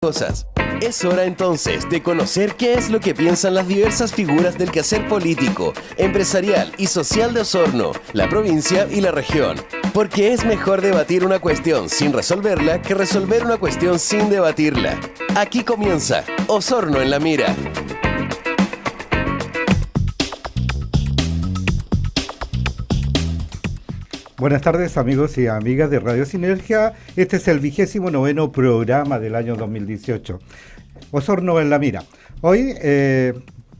cosas. Es hora entonces de conocer qué es lo que piensan las diversas figuras del quehacer político, empresarial y social de Osorno, la provincia y la región. Porque es mejor debatir una cuestión sin resolverla que resolver una cuestión sin debatirla. Aquí comienza Osorno en la Mira. Buenas tardes, amigos y amigas de Radio Sinergia. Este es el 29º programa del año 2018. Osorno en la Mira. Hoy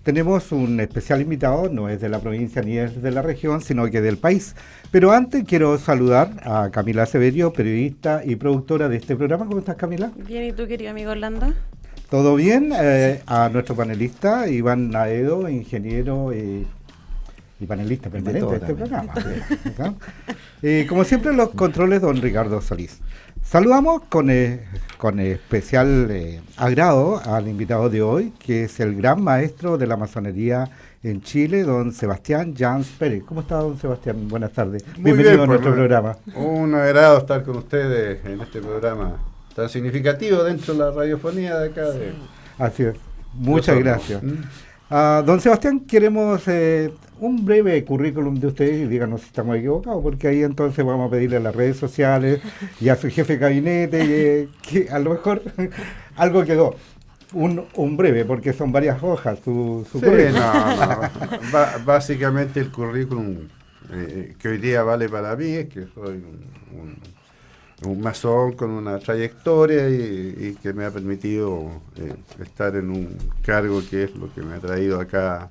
tenemos un especial invitado, no es de la provincia ni es de la región, sino que del país. Pero antes quiero saludar a Camila Severio, periodista y productora de este programa. ¿Cómo estás, Camila? Bien, ¿y tú, querido amigo Orlando? ¿Todo bien? A nuestro panelista, Iván Naedo, ingeniero y panelista permanente de este programa. Como siempre, los controles, don Ricardo Solís. Saludamos con especial agrado al invitado de hoy, que es el gran maestro de la masonería en Chile, don Sebastián Jans Pérez. ¿Cómo está, don Sebastián? Buenas tardes. Bienvenido a nuestro programa. Un agrado estar con ustedes en este programa tan significativo dentro de la radiofonía de acá. Sí. Así es. Muchas gracias. Don Sebastián, queremos un breve currículum de ustedes y díganos si estamos equivocados, porque ahí entonces vamos a pedirle a las redes sociales y a su jefe de gabinete que a lo mejor algo quedó. Un breve, porque son varias hojas su sí, currículum. Básicamente el currículum que hoy día vale para mí es que soy un masón con una trayectoria y que me ha permitido estar en un cargo que es lo que me ha traído acá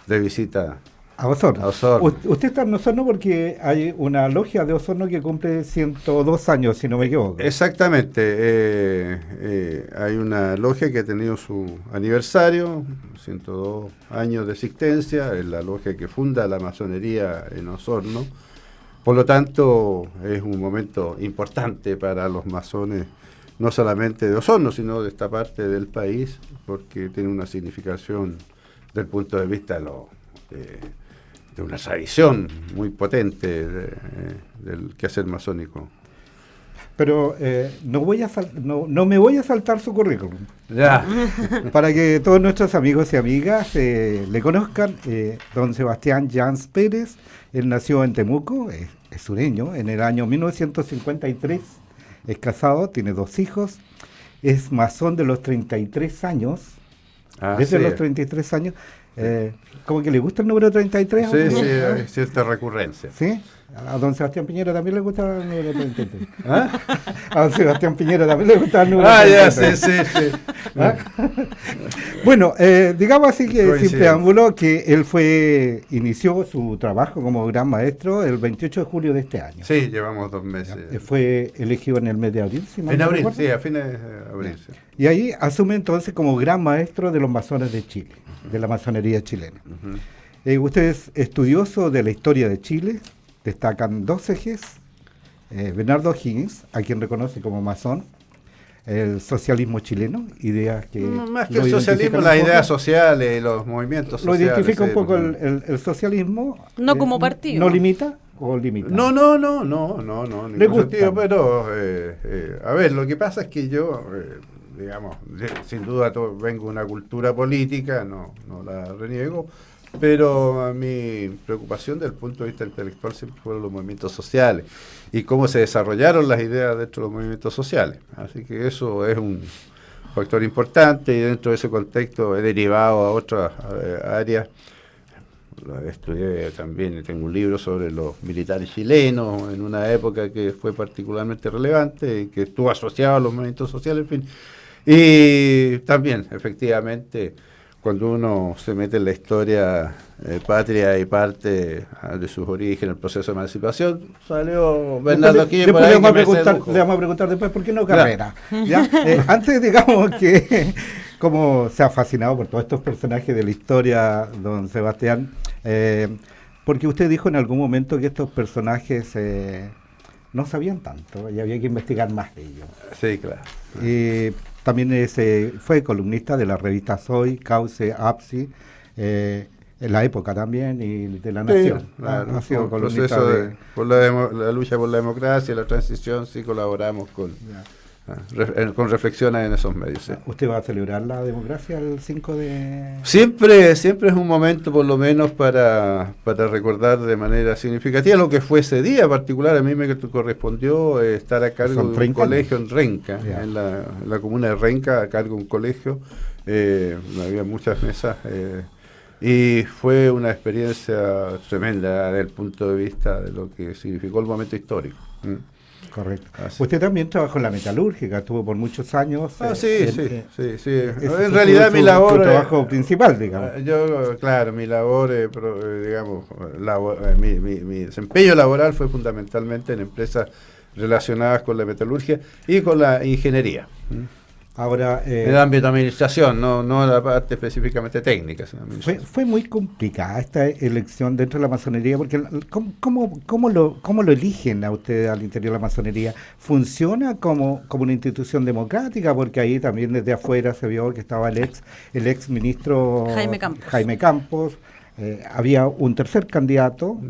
de visita a Osorno. Osorno. Usted está en Osorno porque hay una logia de Osorno que cumple 102 años, si no me equivoco. Exactamente. Hay una logia que ha tenido su aniversario, 102 años de existencia, es la logia que funda la masonería en Osorno. Por lo tanto, es un momento importante para los masones, no solamente de Osorno, sino de esta parte del país, porque tiene una significación desde el punto de vista de una tradición muy potente del quehacer masónico. Pero no me voy a saltar su currículum. Ya. Para que todos nuestros amigos y amigas le conozcan, don Sebastián Jans Pérez, él nació en Temuco, es sureño, en el año 1953, es casado, tiene 2 hijos, es masón de los 33 años, desde los 33 años, ¿cómo que le gusta el número 33? Sí, sí, hay cierta recurrencia. ¿Sí? A don Sebastián Piñera también le gusta el número 33. ¿Ah? A don Sebastián Piñera también le gusta el número 33. Ya, sí. ¿Ah? Bueno, digamos así que sin preámbulo que él inició su trabajo como gran maestro el 28 de julio de este año. Sí, llevamos 2 meses. Fue elegido en el mes de abril, si en abril, sí, a fines de abril. Sí. Y ahí asume entonces como gran maestro de los masones de Chile, de la masonería chilena. Usted es estudioso de la historia de Chile. Destacan 2 ejes, Bernardo Higgins, a quien reconoce como masón, el socialismo chileno, ideas que... Más que el socialismo, las ideas sociales, los movimientos sociales. Lo identifica un poco el socialismo. No como partido. ¿No limita o limita? No, ningún sentido, pero a ver, lo que pasa es que yo, digamos, sin duda vengo de una cultura política, no la reniego, pero mi preocupación desde el punto de vista intelectual siempre fueron los movimientos sociales y cómo se desarrollaron las ideas dentro de los movimientos sociales. Así que eso es un factor importante y dentro de ese contexto he derivado a otras áreas. Estudié también, tengo un libro sobre los militares chilenos en una época que fue particularmente relevante y que estuvo asociado a los movimientos sociales, en fin. Y también, efectivamente, cuando uno se mete en la historia patria y parte de sus orígenes, el proceso de emancipación, salió Bernardo Higgins. Después le vamos a preguntar después por qué no carrera. ¿Ya? Antes, digamos que, como se ha fascinado por todos estos personajes de la historia, don Sebastián, porque usted dijo en algún momento que estos personajes no sabían tanto y había que investigar más de ellos. Sí, claro. También fue columnista de la revista Soy, Cauce, APSI, en la época también, y de La Nación. Sí, claro, ha sido columnista proceso por la lucha por la democracia, la transición, sí colaboramos con con reflexiones en esos medios. ¿Sí? ¿Usted va a celebrar la democracia el 5 de...? Siempre es un momento, por lo menos, para recordar de manera significativa lo que fue ese día particular. A mí me correspondió estar a cargo de un colegio en Renca, en la comuna de Renca, a cargo de un colegio. Había muchas mesas y fue una experiencia tremenda desde el punto de vista de lo que significó el momento histórico. Correcto. Así. Usted también trabajó en la metalúrgica, estuvo por muchos años. Sí. En realidad mi labor... Tu trabajo principal, digamos. Mi labor, mi desempeño laboral fue fundamentalmente en empresas relacionadas con la metalurgia y con la ingeniería. Ahora, en el ámbito de administración, no la parte específicamente técnica. Fue muy complicada esta elección dentro de la masonería, porque ¿cómo lo eligen a usted al interior de la masonería? ¿Funciona como una institución democrática? Porque ahí también desde afuera se vio que estaba el ex ministro Jaime Campos. Había un tercer candidato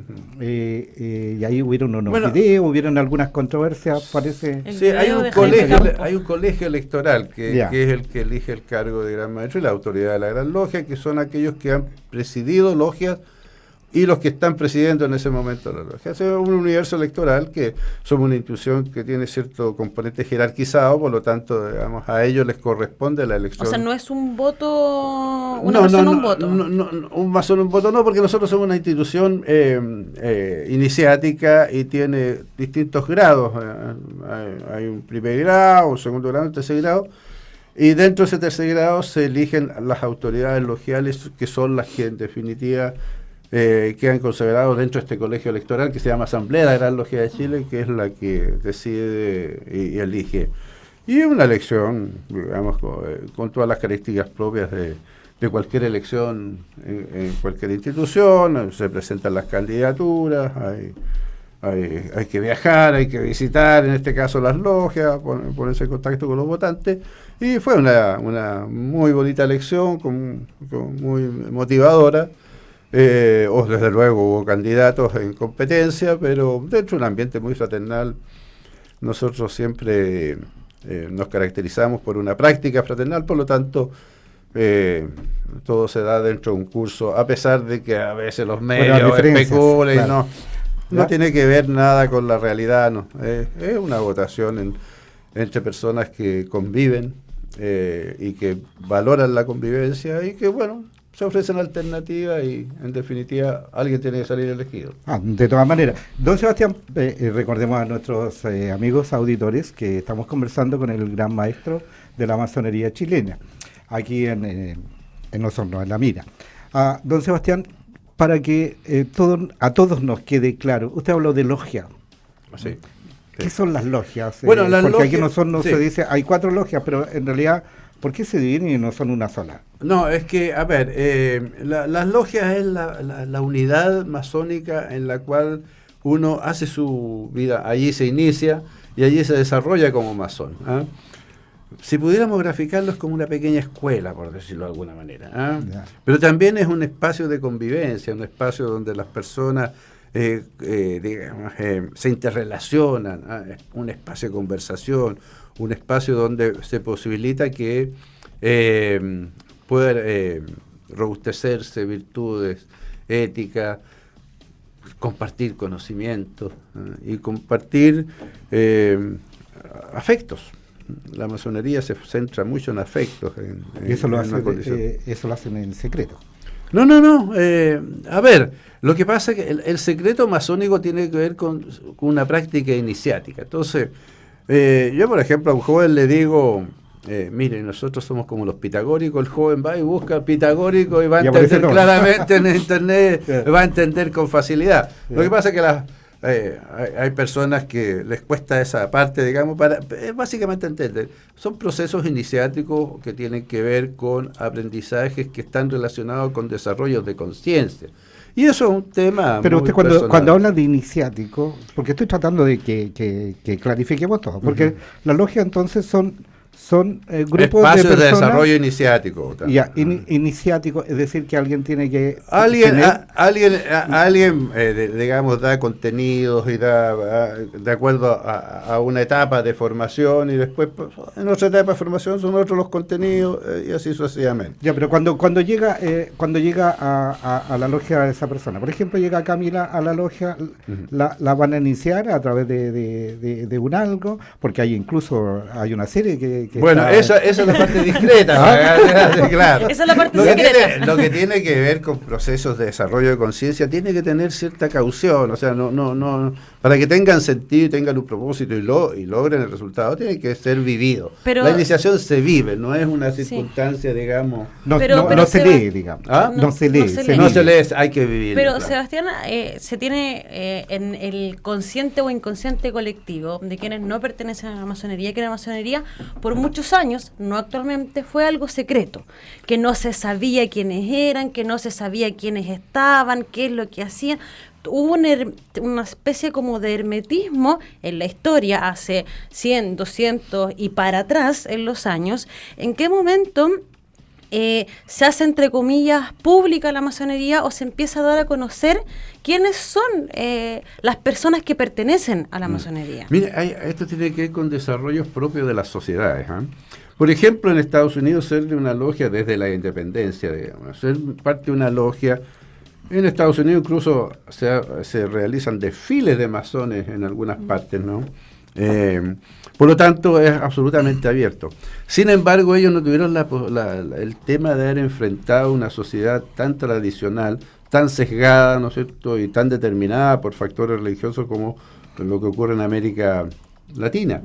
y ahí hubieron unos videos, hubieron algunas controversias, parece. Sí, hay un colegio electoral que es el que elige el cargo de Gran Maestro y la autoridad de la Gran Logia, que son aquellos que han presidido logias y los que están presidiendo en ese momento la logia. Es un universo electoral que somos una institución que tiene cierto componente jerarquizado, por lo tanto, digamos, a ellos les corresponde la elección. O sea, no es un voto, una persona un voto. Un masón un voto no, porque nosotros somos una institución iniciática y tiene distintos grados. Hay un primer grado, un segundo grado, un tercer grado. Y dentro de ese tercer grado se eligen las autoridades logiales, que son las que en definitiva quedan consagrados dentro de este colegio electoral que se llama Asamblea de la Gran Logia de Chile, que es la que decide y elige. Y una elección, digamos, con todas las características propias de cualquier elección en cualquier institución. Se presentan las candidaturas, hay que viajar, hay que visitar, en este caso las logias, ponerse en contacto con los votantes. Y fue una muy bonita elección, muy motivadora. Desde luego hubo candidatos en competencia, pero dentro de un ambiente muy fraternal. Nosotros siempre nos caracterizamos por una práctica fraternal, por lo tanto todo se da dentro de un curso, a pesar de que a veces los medios especulan, claro. No tiene que ver nada con la realidad, no. Es una votación entre personas que conviven y que valoran la convivencia y que, bueno, se ofrecen alternativas y, en definitiva, alguien tiene que salir elegido. De todas maneras. Don Sebastián, recordemos a nuestros amigos auditores que estamos conversando con el gran maestro de la masonería chilena, aquí en Osorno, en La Mira. Don Sebastián, para que a todos nos quede claro, usted habló de logia. Sí. ¿Qué son las logias? Bueno, las porque logias, aquí no se dice, hay 4 logias, pero en realidad, ¿por qué se dividen y no son una sola? No, es que, a ver, las logias es la unidad masónica en la cual uno hace su vida, allí se inicia y allí se desarrolla como masón. Si pudiéramos graficarlo es como una pequeña escuela, por decirlo de alguna manera. Pero también es un espacio de convivencia, un espacio donde las personas se interrelacionan, un espacio de conversación, un espacio donde se posibilita que puedan robustecerse virtudes, ética, compartir conocimientos y compartir afectos. La masonería se centra mucho en afectos. Eso lo hacen en secreto. No. A ver, lo que pasa es que el secreto masónico tiene que ver con una práctica iniciática. Entonces, yo, por ejemplo, a un joven le digo, mire, nosotros somos como los pitagóricos. El joven va y busca pitagórico y va a entender claramente en internet, va a entender con facilidad. Lo que pasa es que hay personas que les cuesta esa parte, digamos, para básicamente entender. Son procesos iniciáticos que tienen que ver con aprendizajes que están relacionados con desarrollos de conciencia. Y eso es un tema. Pero muy usted cuando habla de iniciático, porque estoy tratando de que clarifiquemos todo, porque las logias entonces son son grupos espacios de de personas. desarrollo iniciático. Ya, iniciático, es decir, que alguien tiene que... Alguien digamos, da contenidos y da de acuerdo a una etapa de formación, y después en otra etapa de formación son otros los contenidos, y así sucesivamente. Ya, pero cuando llega a la logia de esa persona, por ejemplo, llega Camila a la logia, la van a iniciar a través de un algo, porque incluso hay una serie que bueno, esa es la parte discreta, claro. Esa es la parte discreta. Lo que tiene que ver con procesos de desarrollo de conciencia tiene que tener cierta caución, o sea, no para que tengan sentido y tengan un propósito y logren el resultado, tiene que ser vivido. Pero, la iniciación se vive, no es una circunstancia, digamos... No se lee, digamos. No se lee, hay que vivir. Pero, claro. Sebastián, se tiene en el consciente o inconsciente colectivo de quienes no pertenecen a la masonería, que la masonería por muchos años, no actualmente, fue algo secreto, que no se sabía quiénes eran, que no se sabía quiénes estaban, qué es lo que hacían. Hubo una especie como de hermetismo en la historia hace 100, 200 y para atrás en los años. ¿En qué momento se hace, entre comillas, pública la masonería o se empieza a dar a conocer quiénes son las personas que pertenecen a la masonería? Mire, esto tiene que ver con desarrollos propios de las sociedades. Por ejemplo, en Estados Unidos, ser de una logia desde la independencia, digamos, ser parte de una logia. En Estados Unidos incluso se realizan desfiles de masones en algunas partes, ¿no? Por lo tanto, es absolutamente abierto. Sin embargo, ellos no tuvieron el tema de haber enfrentado una sociedad tan tradicional, tan sesgada, ¿no es cierto?, y tan determinada por factores religiosos como lo que ocurre en América Latina.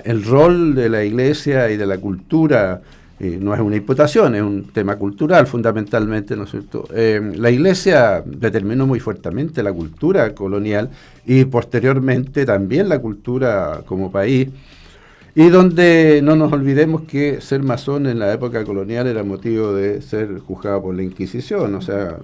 El rol de la iglesia y de la cultura no es una imputación, es un tema cultural fundamentalmente, ¿no es cierto? La iglesia determinó muy fuertemente la cultura colonial y posteriormente también la cultura como país, y donde no nos olvidemos que ser masón en la época colonial era motivo de ser juzgado por la Inquisición, o sea...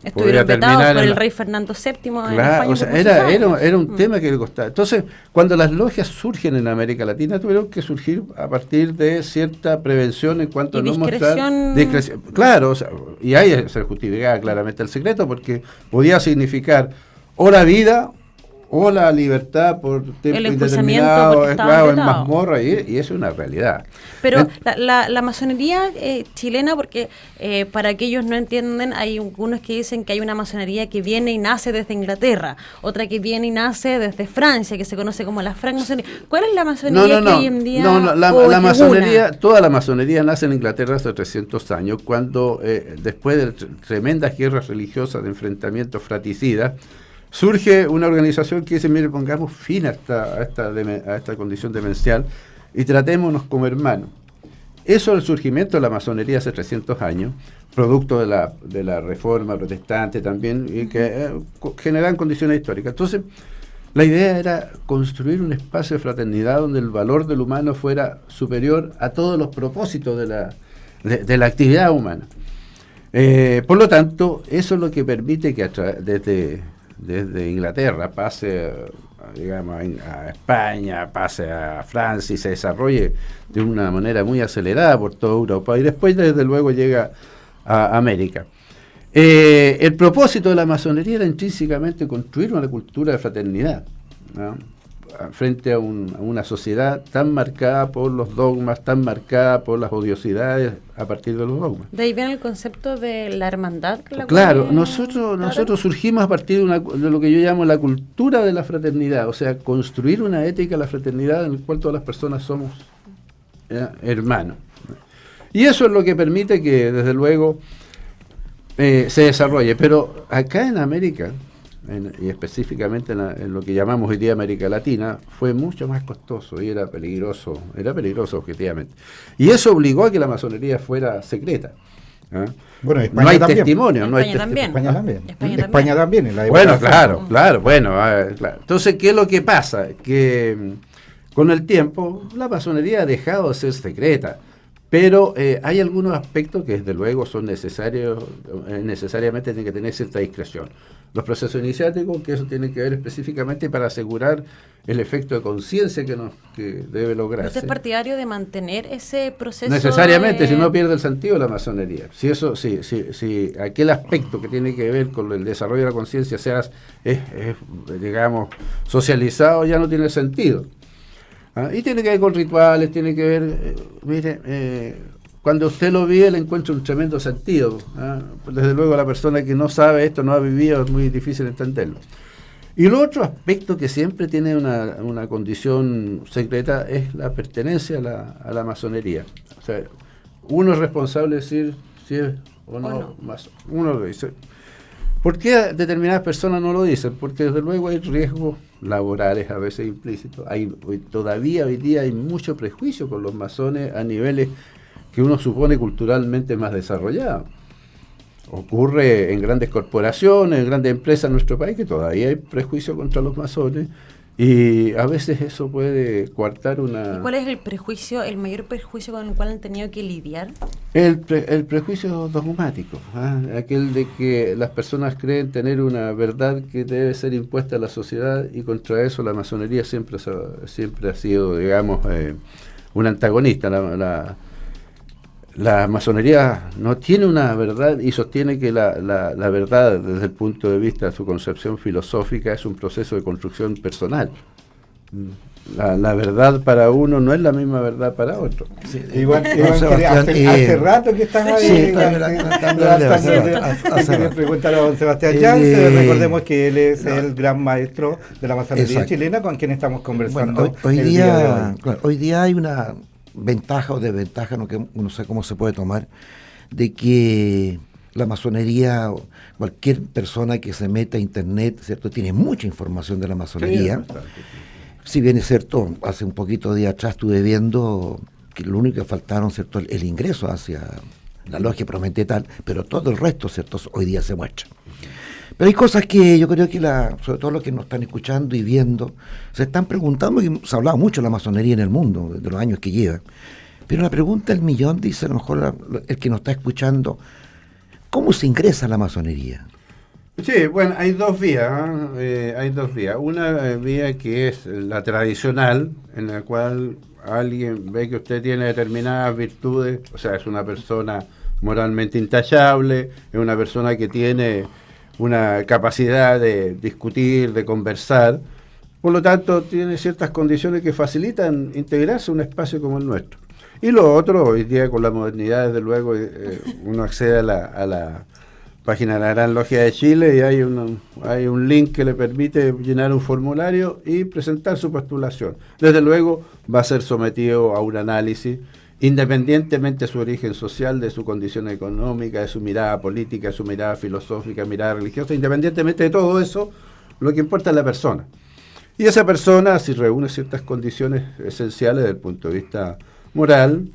Estuvieron vetados por el rey Fernando VII en España. O sea, era un tema que le costaba. Entonces, cuando las logias surgen en América Latina, tuvieron que surgir a partir de cierta prevención en cuanto a no mostrar discreción. Claro, o sea, y ahí se justificaba claramente el secreto, porque podía significar o la vida o la libertad por tiempo indeterminado, en mazmorra, y eso es una realidad. Pero la masonería chilena, porque para aquellos no entienden, hay algunos que dicen que hay una masonería que viene y nace desde Inglaterra, otra que viene y nace desde Francia, que se conoce como la francmasonería. ¿Cuál es la masonería que hoy en día? La masonería, toda la masonería nace en Inglaterra hace 300 años, cuando después de tremendas guerras religiosas, de enfrentamientos fratricidas, surge una organización que dice, mire, pongamos fin a esta condición demencial y tratémonos como hermanos. Eso es el surgimiento de la masonería hace 300 años, producto de la reforma protestante también, y que generan condiciones históricas. Entonces, la idea era construir un espacio de fraternidad donde el valor del humano fuera superior a todos los propósitos de la actividad humana. Por lo tanto, eso es lo que permite que desde Inglaterra pase, digamos, a España, pase a Francia y se desarrolle de una manera muy acelerada por toda Europa, y después desde luego llega a América. El propósito de la masonería era intrínsecamente construir una cultura de fraternidad, ¿no?, frente a una sociedad tan marcada por los dogmas, tan marcada por las odiosidades a partir de los dogmas. De ahí viene el concepto de la hermandad. Claro, nosotros surgimos a partir de lo que yo llamo la cultura de la fraternidad, o sea, construir una ética de la fraternidad en la cual todas las personas somos hermanos. Y eso es lo que permite que, desde luego, se desarrolle. Pero acá en América, y específicamente en lo que llamamos hoy día América Latina, fue mucho más costoso y era peligroso objetivamente. Y eso obligó a que la masonería fuera secreta. Bueno, España no hay también. Testimonio, no hay España también. España también. En la bueno, claro. Entonces, ¿qué es lo que pasa? Que con el tiempo la masonería ha dejado de ser secreta. Pero hay algunos aspectos que desde luego son necesarios, necesariamente tienen que tener cierta discreción. los procesos iniciáticos, que eso tiene que ver específicamente para asegurar el efecto de conciencia que debe lograrse. ¿Usted es partidario de mantener ese proceso? Necesariamente, si no pierde el sentido la masonería. Si aquel aspecto que tiene que ver con el desarrollo de la conciencia digamos, socializado, ya no tiene sentido. Y tiene que ver con rituales, tiene que ver, cuando usted lo vive le encuentra un tremendo sentido. Desde luego la persona que no sabe esto, no ha vivido, es muy difícil entenderlo. Y el otro aspecto que siempre tiene una condición secreta es la pertenencia a la masonería. O sea, uno es responsable de decir si es o no. Uno lo dice. ¿Por qué determinadas personas no lo dicen? Porque desde luego hay riesgos laborales a veces implícitos. Todavía hoy día hay mucho prejuicio con los masones a niveles que uno supone culturalmente más desarrollados. Ocurre en grandes corporaciones, en grandes empresas en nuestro país, que todavía hay prejuicio contra los masones, y a veces eso puede coartar una... ¿Y cuál es el mayor prejuicio con el cual han tenido que lidiar? El prejuicio dogmático, aquel de que las personas creen tener una verdad que debe ser impuesta a la sociedad, y contra eso la masonería siempre ha sido, digamos, un antagonista. La masonería no tiene una verdad y sostiene que la verdad, desde el punto de vista de su concepción filosófica, es un proceso de construcción personal. La verdad para uno no es la misma verdad para otro. Sí, Iván hace rato que están ahí. Preguntar a don Sebastián Yance. Recordemos que él es el gran maestro de la masonería chilena con quien estamos conversando. Bueno, hoy día hay una ventaja o desventaja, no sé cómo se puede tomar, de que la masonería, cualquier persona que se meta a internet, ¿cierto?, tiene mucha información de la masonería. Sí, si bien es cierto, hace un poquito de día atrás estuve viendo que lo único que faltaron, ¿cierto?, el ingreso hacia la logia prometida, pero todo el resto, ¿cierto?, hoy día se muestra. Pero hay cosas que yo creo que, sobre todo los que nos están escuchando y viendo, se están preguntando, y se ha hablado mucho de la masonería en el mundo, desde los años que lleva. Pero la pregunta del millón, dice a lo mejor el que nos está escuchando, ¿cómo se ingresa a la masonería? Sí, bueno, hay dos vías. Una vía que es la tradicional, en la cual alguien ve que usted tiene determinadas virtudes, o sea, es una persona moralmente intachable, es una persona que tiene una capacidad de discutir, de conversar, por lo tanto tiene ciertas condiciones que facilitan integrarse a un espacio como el nuestro. Y lo otro, hoy día con la modernidad, desde luego, uno accede a la página de la Gran Logia de Chile y hay un link que le permite llenar un formulario y presentar su postulación. Desde luego va a ser sometido a un análisis, independientemente de su origen social, de su condición económica, de su mirada política, de su mirada filosófica, mirada religiosa, independientemente de todo eso, lo que importa es la persona. Y esa persona, si reúne ciertas condiciones esenciales desde el punto de vista moral,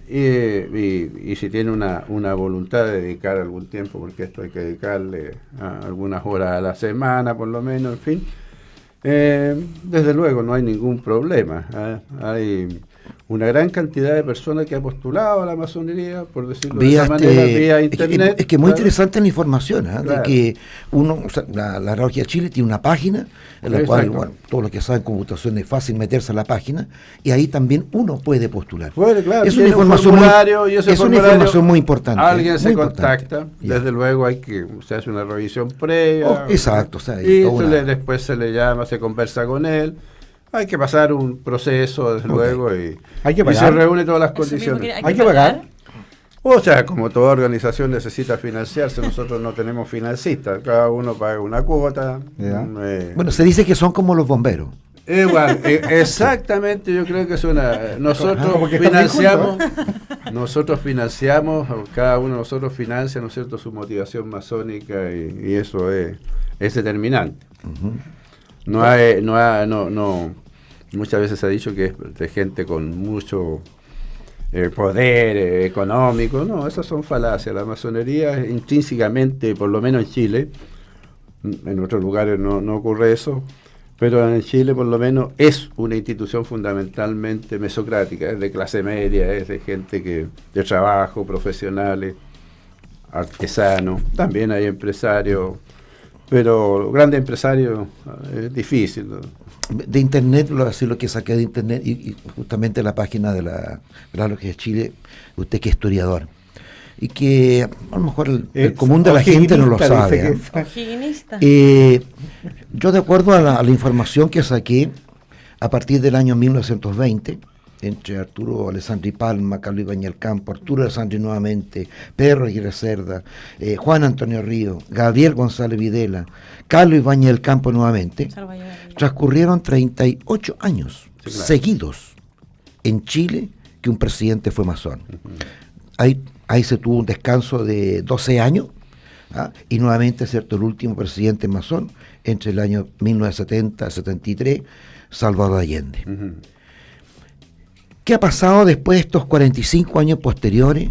y si tiene una voluntad de dedicar algún tiempo, porque esto hay que dedicarle algunas horas a la semana, por lo menos, en fin, desde luego no hay ningún problema. Hay una gran cantidad de personas que ha postulado a la masonería, por decirlo de esa manera, vía internet. Es que es muy interesante la información, de que uno, o sea, la Logia Chile tiene una página en la cual, bueno, todos los que saben computación es fácil meterse a la página y ahí también uno puede postular. Bueno, claro, es una información muy importante. Alguien se contacta, desde luego se hace una revisión previa. Exacto. Después se le llama, se conversa con él. Hay que pasar un proceso, desde luego, y se reúne todas las condiciones. ¿Hay que pagar? O sea, como toda organización necesita financiarse, nosotros no tenemos financistas, cada uno paga una cuota. Bueno, se dice que son como los bomberos. Igual, exactamente, yo creo que es nosotros financiamos, cada uno de nosotros financia, ¿no es cierto?, su motivación masónica y eso es determinante. Muchas veces se ha dicho que es de gente con mucho poder económico. No, esas son falacias. La masonería es intrínsecamente, por lo menos en Chile, en otros lugares no ocurre eso, pero en Chile por lo menos es una institución fundamentalmente mesocrática, es de clase media, es de gente de trabajo, profesionales, artesanos, también hay empresarios pero grandes empresarios es difícil, ¿no? De internet, así lo que saqué de internet, y justamente la página de la Logia de Chile, usted que es historiador, y que a lo mejor el común de la gente no lo sabe. Higienista. Yo, de acuerdo a la información que saqué, a partir del año 1920, entre Arturo Alessandri Palma, Carlos Ibáñez del Campo, Arturo Alessandri nuevamente, Pedro Aguirre Cerda, Juan Antonio Río, Gabriel González Videla, Carlos Ibáñez del Campo nuevamente, transcurrieron 38 años seguidos en Chile que un presidente fue masón. Ahí se tuvo un descanso de 12 años, y nuevamente, ¿cierto?, el último presidente masón entre el año 1970 y 73, Salvador Allende. ¿Qué ha pasado después de estos 45 años posteriores?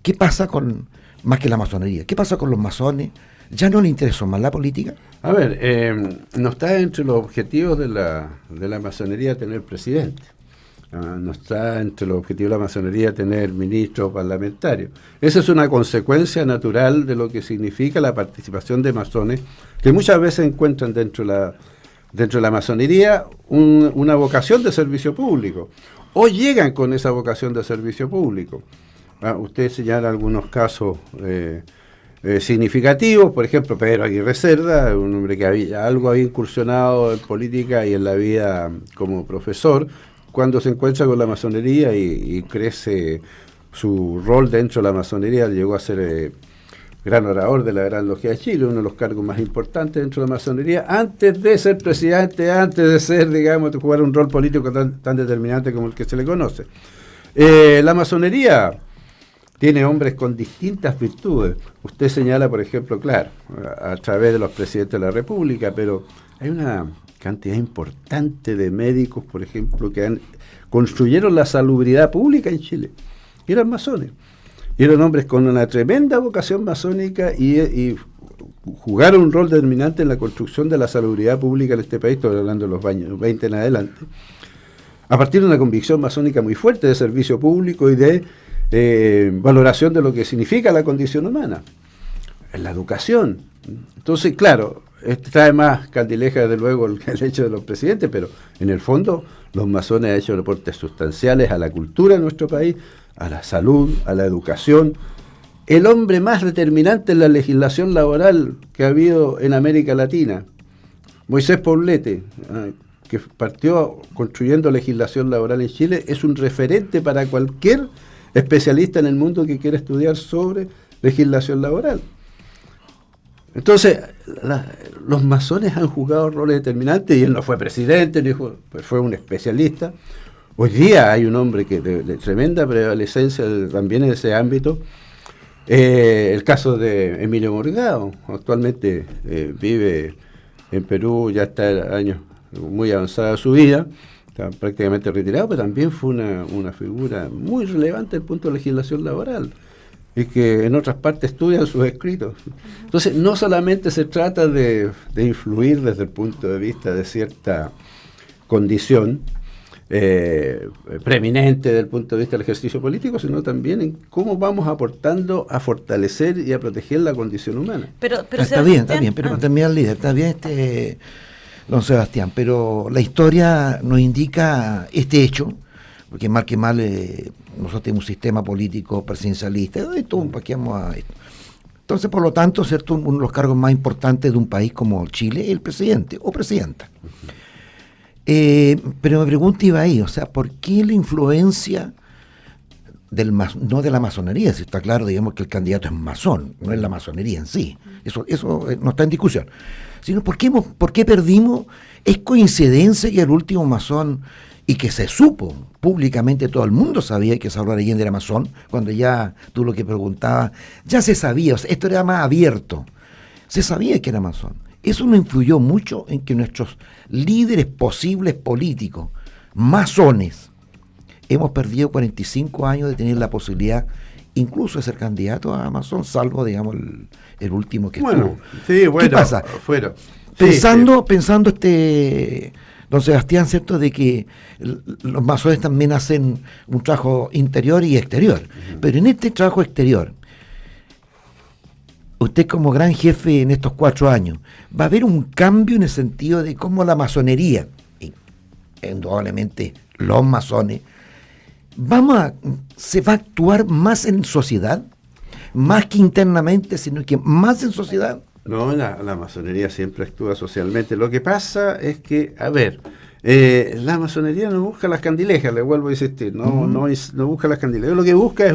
¿Qué pasa con, más que la masonería, qué pasa con los masones? ¿Ya no le interesó más la política? A ver, no está entre los objetivos de la masonería tener presidente. No está entre los objetivos de la masonería tener ministros parlamentarios. Esa es una consecuencia natural de lo que significa la participación de masones, que muchas veces encuentran dentro de la masonería una vocación de servicio público, o llegan con esa vocación de servicio público. Usted señala algunos casos significativos, por ejemplo, Pedro Aguirre Cerda, un hombre que había incursionado en política y en la vida como profesor, cuando se encuentra con la masonería y crece su rol dentro de la masonería, llegó a ser gran orador de la Gran Logia de Chile, uno de los cargos más importantes dentro de la masonería, antes de ser presidente, antes de ser, digamos, de jugar un rol político tan determinante como el que se le conoce. La masonería tiene hombres con distintas virtudes. Usted señala, por ejemplo, claro, a través de los presidentes de la República, pero hay una cantidad importante de médicos, por ejemplo, que construyeron la salubridad pública en Chile. Y eran masones. Y eran hombres con una tremenda vocación masónica y jugaron un rol determinante en la construcción de la salubridad pública en este país, estoy hablando de los años 20 en adelante, a partir de una convicción masónica muy fuerte de servicio público y de valoración de lo que significa la condición humana, en la educación. Entonces, claro, trae más candileja, desde luego, el hecho de los presidentes, pero en el fondo los masones han hecho aportes sustanciales a la cultura de nuestro país, a la salud, a la educación. El hombre más determinante en la legislación laboral que ha habido en América Latina, Moisés Poblete, que partió construyendo legislación laboral en Chile, es un referente para cualquier especialista en el mundo que quiera estudiar sobre legislación laboral. Entonces, los masones han jugado roles determinantes, y él no fue presidente, fue un especialista. Hoy día hay un hombre que de tremenda prevalecencia también en ese ámbito. El caso de Emilio Morgado, actualmente vive en Perú, ya está en años muy avanzada de su vida, está prácticamente retirado, pero también fue una figura muy relevante desde el punto de legislación laboral, y que en otras partes estudian sus escritos. Entonces, no solamente se trata de influir desde el punto de vista de cierta condición preeminente desde el punto de vista del ejercicio político, sino también en cómo vamos aportando a fortalecer y a proteger la condición humana. Pero está bien, pero para terminar, líder, está bien, don Sebastián, pero la historia nos indica este hecho, porque mal que mal nosotros tenemos un sistema político presidencialista, entonces, por lo tanto, ¿cierto?, uno de los cargos más importantes de un país como Chile es el presidente o presidenta. Pero mi pregunta iba ahí, o sea, ¿por qué la influencia no de la masonería? Si está claro, digamos, que el candidato es masón, no es la masonería en sí, eso no está en discusión, sino ¿por qué perdimos? ¿Es coincidencia que el último masón, y que se supo públicamente, todo el mundo sabía que Salvador Allende era masón, cuando ya tú lo que preguntabas, ya se sabía, o sea, esto era más abierto, se sabía que era masón? Eso no influyó mucho en que nuestros líderes posibles políticos, masones, hemos perdido 45 años de tener la posibilidad incluso de ser candidato a masón, salvo, digamos, el último que estuvo. Sí, bueno, ¿qué pasa? Pensando don Sebastián, ¿cierto?, de que los masones también hacen un trabajo interior y exterior, pero en este trabajo exterior, usted como gran jefe en estos 4 años, ¿va a haber un cambio en el sentido de cómo la masonería, y indudablemente los masones, se va a actuar más en sociedad? Más que internamente, sino que más en sociedad. No, la masonería siempre actúa socialmente. Lo que pasa es que, a ver, la masonería no busca las candilejas, le vuelvo a insistir, no busca las candilejas. Lo que busca es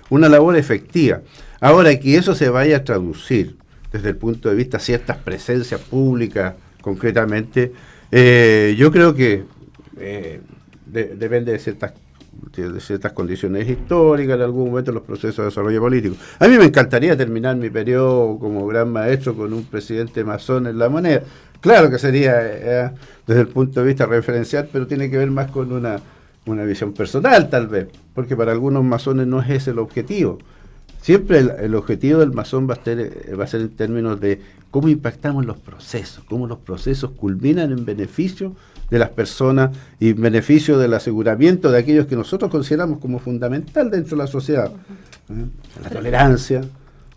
una labor efectiva. Ahora, que eso se vaya a traducir desde el punto de vista de ciertas presencias públicas, concretamente, yo creo que depende de ciertas condiciones históricas, en algún momento los procesos de desarrollo político. A mí me encantaría terminar mi periodo como gran maestro con un presidente masón en La Moneda. Claro que sería desde el punto de vista referencial, pero tiene que ver más con una visión personal tal vez, porque para algunos masones no es ese el objetivo. Siempre el objetivo del masón va a ser en términos de cómo impactamos los procesos, cómo los procesos culminan en beneficio de las personas y en beneficio del aseguramiento de aquellos que nosotros consideramos como fundamental dentro de la sociedad. La tolerancia,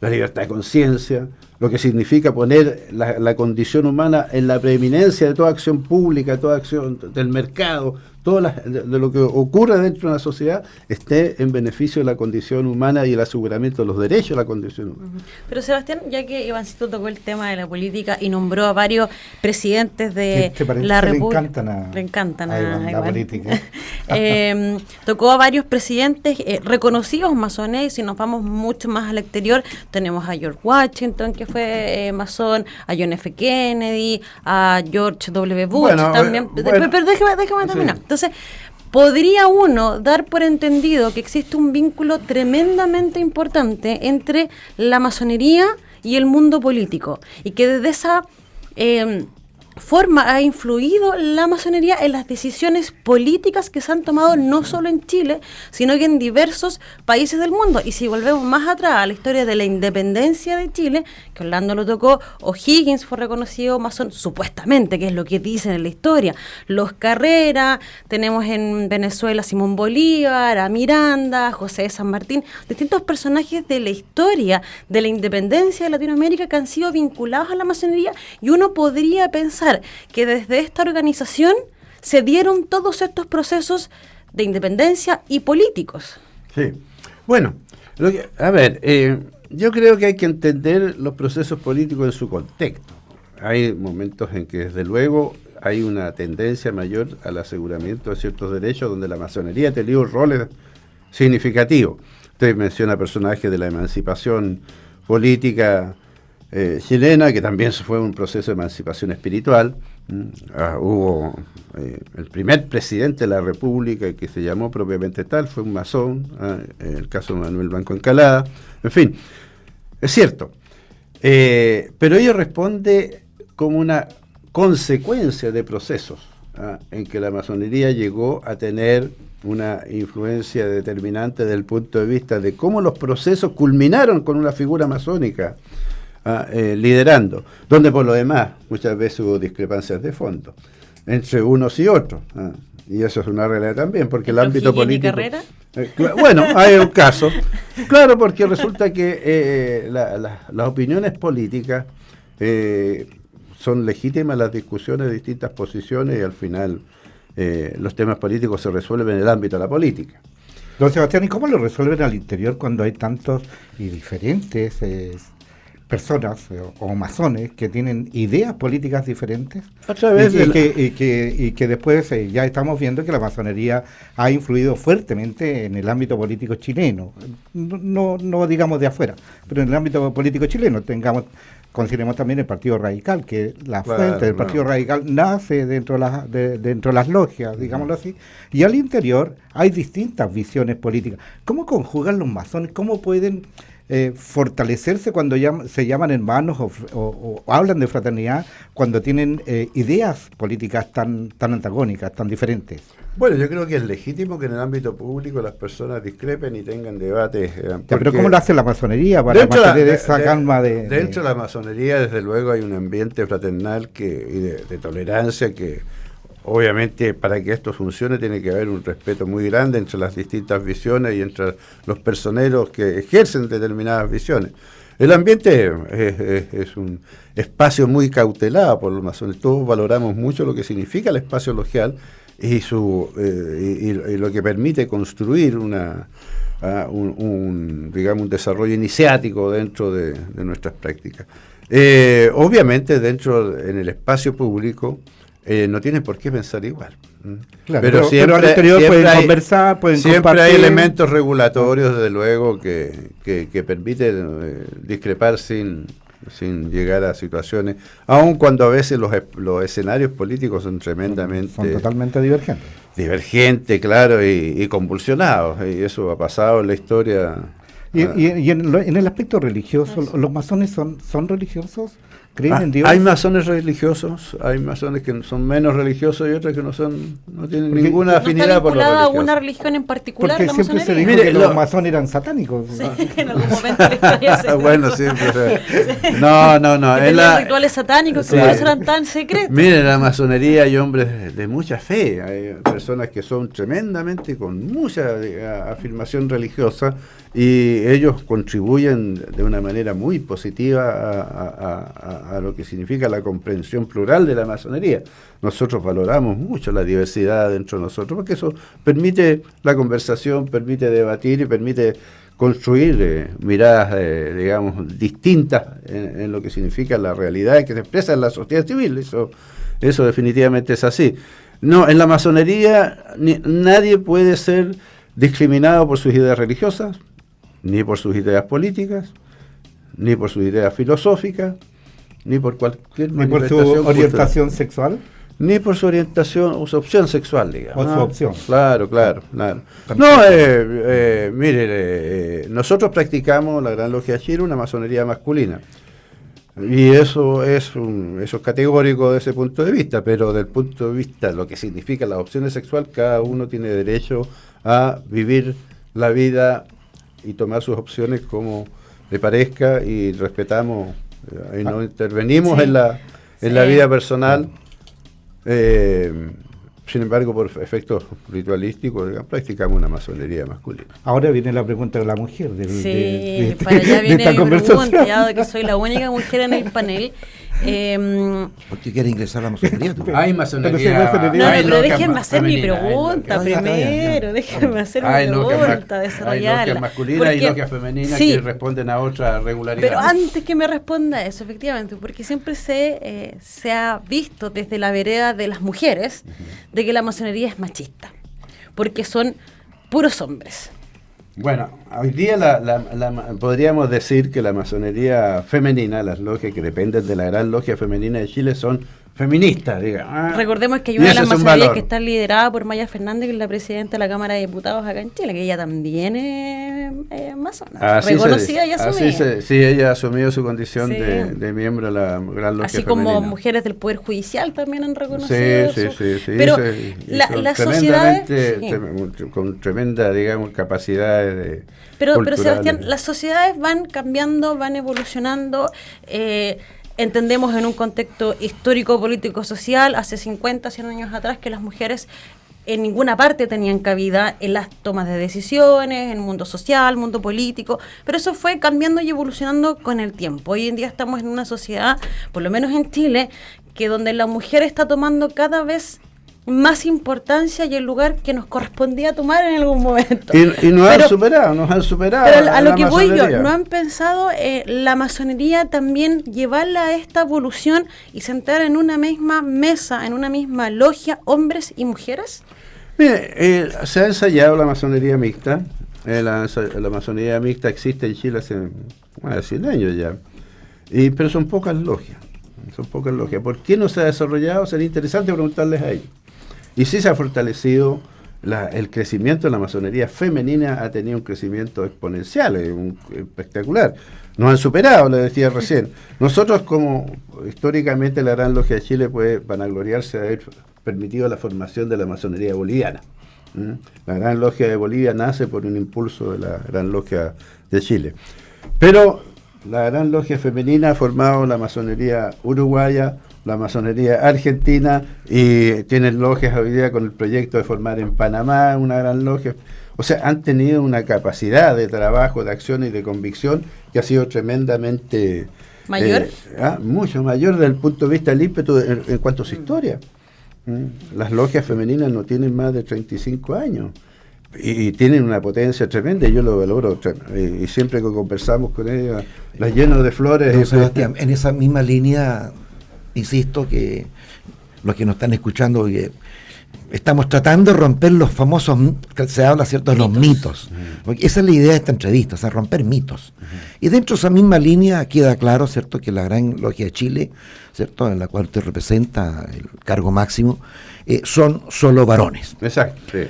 la libertad de conciencia, lo que significa poner la condición humana en la preeminencia de toda acción pública, toda acción del mercado, de lo que ocurre dentro de una sociedad esté en beneficio de la condición humana y el aseguramiento de los derechos de la condición humana. Pero Sebastián, ya que Ivancito tocó el tema de la política y nombró a varios presidentes de la República, le encantan a la política. Tocó a varios presidentes reconocidos masones. Si nos vamos mucho más al exterior, tenemos a George Washington, que fue masón, a John F. Kennedy, a George W. Bush también. Pero déjame terminar. Sí. Entonces, podría uno dar por entendido que existe un vínculo tremendamente importante entre la masonería y el mundo político, y que desde esa forma ha influido la masonería en las decisiones políticas que se han tomado no solo en Chile, sino que en diversos países del mundo. Y si volvemos más atrás a la historia de la independencia de Chile, que Orlando lo tocó, O'Higgins fue reconocido masón, supuestamente, que es lo que dicen en la historia. Los Carrera, tenemos en Venezuela a Simón Bolívar, a Miranda, a José de San Martín, distintos personajes de la historia de la independencia de Latinoamérica que han sido vinculados a la masonería, y uno podría pensar que desde esta organización se dieron todos estos procesos de independencia y políticos. Sí. Bueno, yo creo que hay que entender los procesos políticos en su contexto. Hay momentos en que, desde luego, hay una tendencia mayor al aseguramiento de ciertos derechos, donde la masonería ha tenido roles significativos. Usted menciona personajes de la emancipación política chilena, que también fue un proceso de emancipación espiritual. Hubo el primer presidente de la República, que se llamó propiamente tal, fue un masón, el caso de Manuel Blanco Encalada. En fin, es cierto, pero ello responde como una consecuencia de procesos en que la masonería llegó a tener una influencia determinante desde el punto de vista de cómo los procesos culminaron con una figura masónica liderando, donde por lo demás muchas veces hubo discrepancias de fondo entre unos y otros, y eso es una realidad también, porque el ámbito político... Carrera? Bueno, hay un caso, claro, porque resulta que las opiniones políticas son legítimas, las discusiones de distintas posiciones, y al final los temas políticos se resuelven en el ámbito de la política. Don Sebastián, ¿y cómo lo resuelven al interior cuando hay tantos y diferentes personas o masones que tienen ideas políticas diferentes? Otra vez y que después ya estamos viendo que la masonería ha influido fuertemente en el ámbito político chileno, no digamos de afuera, pero en el ámbito político chileno. Consideremos también el Partido Radical, que la fuente del Partido Radical nace dentro de las logias, digámoslo así, y al interior hay distintas visiones políticas. ¿Cómo conjugan los masones? ¿Cómo pueden fortalecerse cuando se llaman hermanos o hablan de fraternidad cuando tienen ideas políticas tan antagónicas, tan diferentes? Bueno, yo creo que es legítimo que en el ámbito público las personas discrepen y tengan debates. Pero ¿cómo lo hace la masonería para mantener esa calma de...? Dentro de la masonería, desde luego, hay un ambiente fraternal y de tolerancia que, obviamente, para que esto funcione tiene que haber un respeto muy grande entre las distintas visiones y entre los personeros que ejercen determinadas visiones. El ambiente es un espacio muy cautelado por los masones. Todos valoramos mucho lo que significa el espacio logial y lo que permite construir digamos, un desarrollo iniciático dentro de nuestras prácticas. Obviamente, en el espacio público, no tienen por qué pensar igual. Claro, pero al exterior pueden conversar, pueden siempre compartir. Hay elementos regulatorios, desde luego, que permiten discrepar sin llegar a situaciones, aun cuando a veces los escenarios políticos son tremendamente... Son totalmente divergentes. Divergentes, claro, y convulsionados, y eso ha pasado en la historia. Y en el aspecto religioso, ¿los masones son religiosos? ¿Creen en Dios? Hay masones religiosos, hay masones que son menos religiosos y otros que no tienen ninguna afinidad por la religión. ¿No está vinculada a una religión en particular? Porque la siempre se masonería? dijo que los masones eran satánicos. Sí, en algún momento de la historia se Bueno, siempre. No. Tenían rituales satánicos que por eso eran tan secretos. Mire, en la masonería hay hombres de mucha fe, hay personas que son tremendamente con mucha afirmación religiosa, y ellos contribuyen de una manera muy positiva a lo que significa la comprensión plural de la masonería. Nosotros valoramos mucho la diversidad dentro de nosotros, porque eso permite la conversación, permite debatir y permite construir miradas, digamos, distintas en lo que significa la realidad que se expresa en la sociedad civil. Eso definitivamente es así. No, en la masonería nadie puede ser discriminado por sus ideas religiosas, ni por sus ideas políticas, ni por sus ideas filosóficas, ni por cualquier manifestación por su orientación cultural, sexual, ni por su orientación o su opción sexual, digamos. O su opción. Claro. No, mire, nosotros practicamos la Gran Logia de Chile, una masonería masculina. Y eso es categórico desde ese punto de vista, pero del punto de vista de lo que significa las opciones sexuales, cada uno tiene derecho a vivir la vida y tomar sus opciones como le parezca, y respetamos y no intervenimos en la vida personal. Sin embargo, por efectos ritualísticos, digamos, practicamos una masonería masculina. Ahora viene la pregunta de la mujer. Para allá viene mi pregunta, ya que soy la única mujer en el panel. ¿Por qué quiere ingresar a la masonería? Hay masonería. Pero déjenme hacer mi pregunta primero, déjenme hacer mi pregunta, desarrollarla. Hay logias masculinas y logias femeninas que responden a otra regularidad. Pero antes que me responda eso, efectivamente, porque siempre se ha visto desde la vereda de las mujeres de que la masonería es machista, porque son puros hombres. Bueno, hoy día podríamos decir que la masonería femenina, las logias que dependen de la Gran Logia Femenina de Chile, son feministas, digamos. Recordemos que hay una de las masonerías que está liderada por Maya Fernández, que es la presidenta de la Cámara de Diputados acá en Chile, que ella también es masona, reconocida y asumida. Sí, ella ha asumido su condición de miembro de la Gran Logia así Femenina. Como mujeres del Poder Judicial también han reconocido Sí. Pero las sociedades... con tremenda, digamos, capacidades de... Pero Sebastián, las sociedades van cambiando, van evolucionando. Entendemos en un contexto histórico, político, social, hace 50, 100 años atrás, que las mujeres en ninguna parte tenían cabida en las tomas de decisiones, en el mundo social, mundo político, pero eso fue cambiando y evolucionando con el tiempo. Hoy en día estamos en una sociedad, por lo menos en Chile, que donde la mujer está tomando cada vez más importancia y el lugar que nos correspondía tomar en algún momento. Y nos han superado. Pero a lo que voy yo, ¿no han pensado la masonería también llevarla a esta evolución y sentar en una misma mesa, en una misma logia, hombres y mujeres? Mire, se ha ensayado la masonería mixta. La masonería mixta existe en Chile hace 100 años ya. Pero son pocas logias. ¿Por qué no se ha desarrollado? Sería interesante preguntarles a ellos. Y sí se ha fortalecido el crecimiento de la masonería femenina, ha tenido un crecimiento exponencial, espectacular. Nos han superado, le decía recién. Nosotros, como históricamente la Gran Logia de Chile puede vanagloriarse de haber permitido la formación de la masonería boliviana. La Gran Logia de Bolivia nace por un impulso de la Gran Logia de Chile. Pero la Gran Logia femenina ha formado la masonería uruguaya, la masonería argentina, y tienen logias hoy día con el proyecto de formar en Panamá una gran logia. O sea, han tenido una capacidad de trabajo, de acción y de convicción que ha sido tremendamente... ¿Mayor? Mucho mayor desde el punto de vista del ímpetu en cuanto a su historia. Las logias femeninas no tienen más de 35 años y tienen una potencia tremenda, y yo lo valoro, y siempre que conversamos con ellas las lleno de flores. Don Sebastián, en esa misma línea, insisto que los que nos están escuchando, estamos tratando de romper los famosos, que se habla, ¿cierto?, de los mitos. Porque esa es la idea de esta entrevista, o sea, romper mitos. Y dentro de esa misma línea queda claro, ¿cierto?, que la Gran Logia de Chile, ¿cierto?, en la cual usted representa el cargo máximo, son solo varones. Exacto, sí.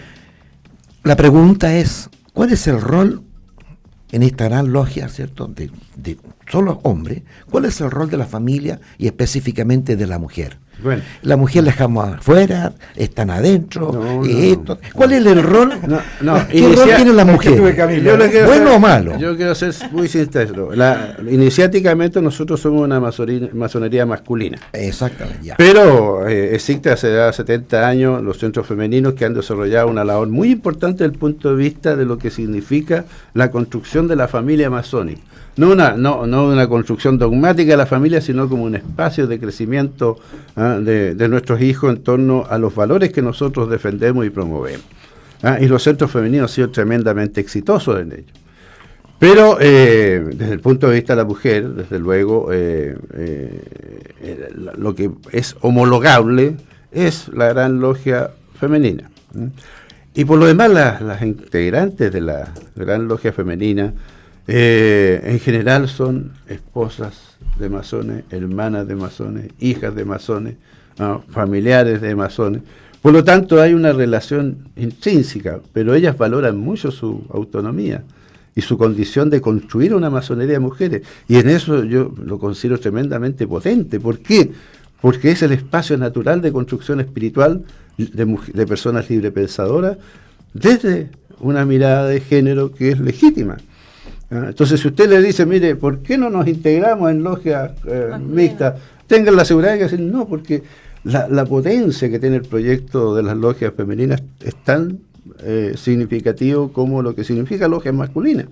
La pregunta es, ¿cuál es el rol en esta gran logia, ¿cierto?, de solo hombres? ¿Cuál es el rol de la familia y específicamente de la mujer? Bueno, La mujer la dejamos afuera, están adentro, no. ¿Cuál es el rol? ¿Qué rol tiene la mujer? ¿Bueno o malo? Yo quiero ser muy sincero. Iniciáticamente nosotros somos una masonería masculina. Exactamente, ya. Pero existe hace 70 años los centros femeninos que han desarrollado una labor muy importante desde el punto de vista de lo que significa la construcción de la familia masónica. No una construcción dogmática de la familia, sino como un espacio de crecimiento de nuestros hijos en torno a los valores que nosotros defendemos y promovemos. Y los centros femeninos han sido tremendamente exitosos en ello. Pero desde el punto de vista de la mujer, desde luego, lo que es homologable es la Gran Logia Femenina. Y por lo demás, las integrantes de la Gran Logia Femenina, en general son esposas de masones, hermanas de masones, hijas de masones, familiares de masones. Por lo tanto, hay una relación intrínseca, pero ellas valoran mucho su autonomía y su condición de construir una masonería de mujeres. Y en eso yo lo considero tremendamente potente. ¿Por qué? Porque es el espacio natural de construcción espiritual de personas librepensadoras desde una mirada de género que es legítima. Entonces, si usted le dice, mire, ¿por qué no nos integramos en logias mixtas? Tengan la seguridad de decir, no, porque la potencia que tiene el proyecto de las logias femeninas es tan significativo como lo que significa logias masculinas.